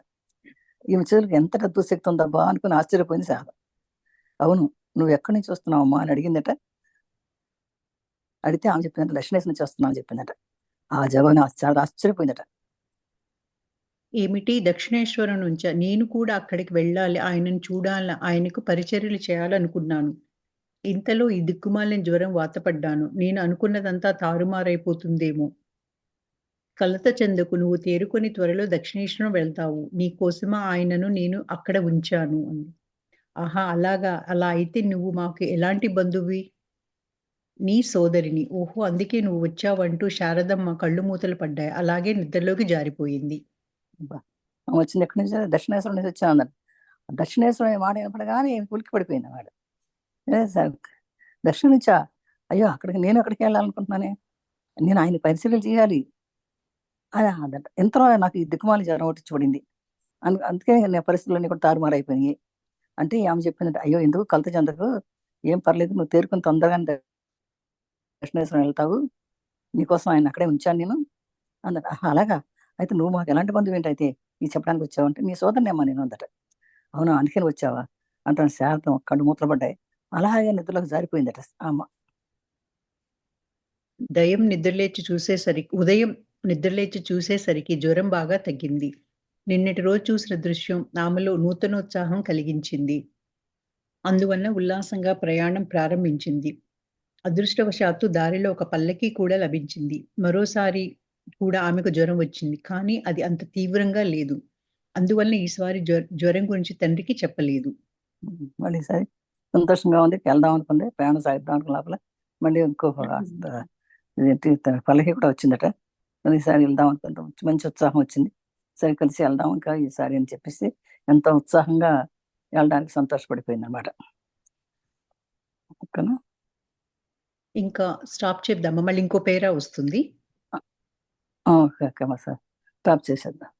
ఈమె చేతులకు ఎంత దుశక్తి ఉందబ్బా అనుకుని ఆశ్చర్యపోయింది శారద. అవును, నువ్వు ఎక్కడి నుంచి వస్తున్నావమ్మా అని అడిగిందట. అడిగితే ఆమె చెప్పిందట, దక్షిణేశ్వరం నుంచి వస్తున్నావు అని చెప్పిందట. ఆ జవాబు చాలా ఆశ్చర్యపోయిందట. ఏమిటి దక్షిణేశ్వరం నుంచా? నేను కూడా అక్కడికి వెళ్ళాలి, ఆయనను చూడాలి, ఆయనకు పరిచర్యలు చేయాలనుకున్నాను. ఇంతలో ఈ దిక్కుమాలిన జ్వరం వాతపడ్డాను. నేను అనుకున్నదంతా తారుమారైపోతుందేమో. కలత చెందకు, నువ్వు తేరుకొని త్వరలో దక్షిణేశ్వరం వెళ్తావు. నీ కోసమా ఆయనను నేను అక్కడ ఉంచాను అంది. ఆహా! అలాగా? అలా అయితే నువ్వు మాకు ఎలాంటి బంధువువి? నీ సోదరిని. ఓహో! అందుకే నువ్వు వచ్చావంటూ శారదమ్మ కళ్ళు మూతలు పడ్డాయి. అలాగే నిద్రలోకి జారిపోయింది. అబ్బా! ఆమె వచ్చింది ఎక్కడి నుంచి? దక్షిణేశ్వరం నుంచి వచ్చాను అన్నాడు. దక్షిణేశ్వరం అనే మాట వినపడగానే ఉలిక్కి పడిపోయింది ఆవిడ. సార్ దక్షిణ నుంచా? అయ్యో, నేను అక్కడికి వెళ్ళాలనుకుంటున్నానే, నేను ఆయన పరిశీలన చేయాలి అని అదట. ఇంతలో నాకు ఈ దిక్కుమాలి జ్వరం ఒకటి పడింది. అందుకే నా పరిస్థితులన్నీ కూడా తారుమారైపోయినాయి అంటే ఆమె చెప్పిందట, అయ్యో ఎందుకు కలత చెందకు, ఏం పర్లేదు, నువ్వు తేరుకుని తొందరగానే దక్షిణేశ్వరం వెళ్తావు, నీకోసం ఆయన అక్కడే ఉంచాను నేను అన్నట. అలాగా? అయితే నువ్వు మాకు ఎలాంటి బంధువు ఏంటైతే ఇది చెప్పడానికి వచ్చావంటే, నీ సోదరునేమ్మా నేను అందట. అవునా, అందుకని వచ్చావా అంటాను. శారదం కళ్ళు మూతలు పడ్డాయి. అలాగే నిద్రలోకి జారిపోయిందట అమ్మ. ఉదయం నిద్రలేచి చూసేసరికి జ్వరం బాగా తగ్గింది. నిన్నటి రోజు చూసిన దృశ్యం ఆమెలో నూతనోత్సాహం కలిగించింది. అందువల్ల ఉల్లాసంగా ప్రయాణం ప్రారంభించింది. అదృష్టవశాత్తు దారిలో ఒక పల్లకీ కూడా లభించింది. మరోసారి కూడా ఆమెకు జ్వరం వచ్చింది. కానీ అది అంత తీవ్రంగా లేదు. అందువల్ల ఈసారి జ్వరం గురించి తండ్రికి చెప్పలేదు. మళ్ళీ సరే సంతోషంగా ఉంది, వెళ్దాం అనుకుంది, ప్రయాణం సాగిద్దాం అనుకున్న లోపల మళ్ళీ ఇంకో ఇదేంటి పల్లకి కూడా వచ్చిందట. ఈసారి వెళ్దాం అనుకుంటాం, మంచి ఉత్సాహం వచ్చింది. సరే కలిసి వెళ్దాం ఇంకా ఈసారి అని చెప్పేసి ఎంతో ఉత్సాహంగా వెళ్ళడానికి సంతోషపడిపోయింది అనమాట. ఓకేనా? ఇంకా స్టాప్ చేద్దామా? మళ్ళీ ఇంకో పేరా వస్తుంది. ఓకే ఓకే, మా సార్ స్టాప్ చేసేద్దాం.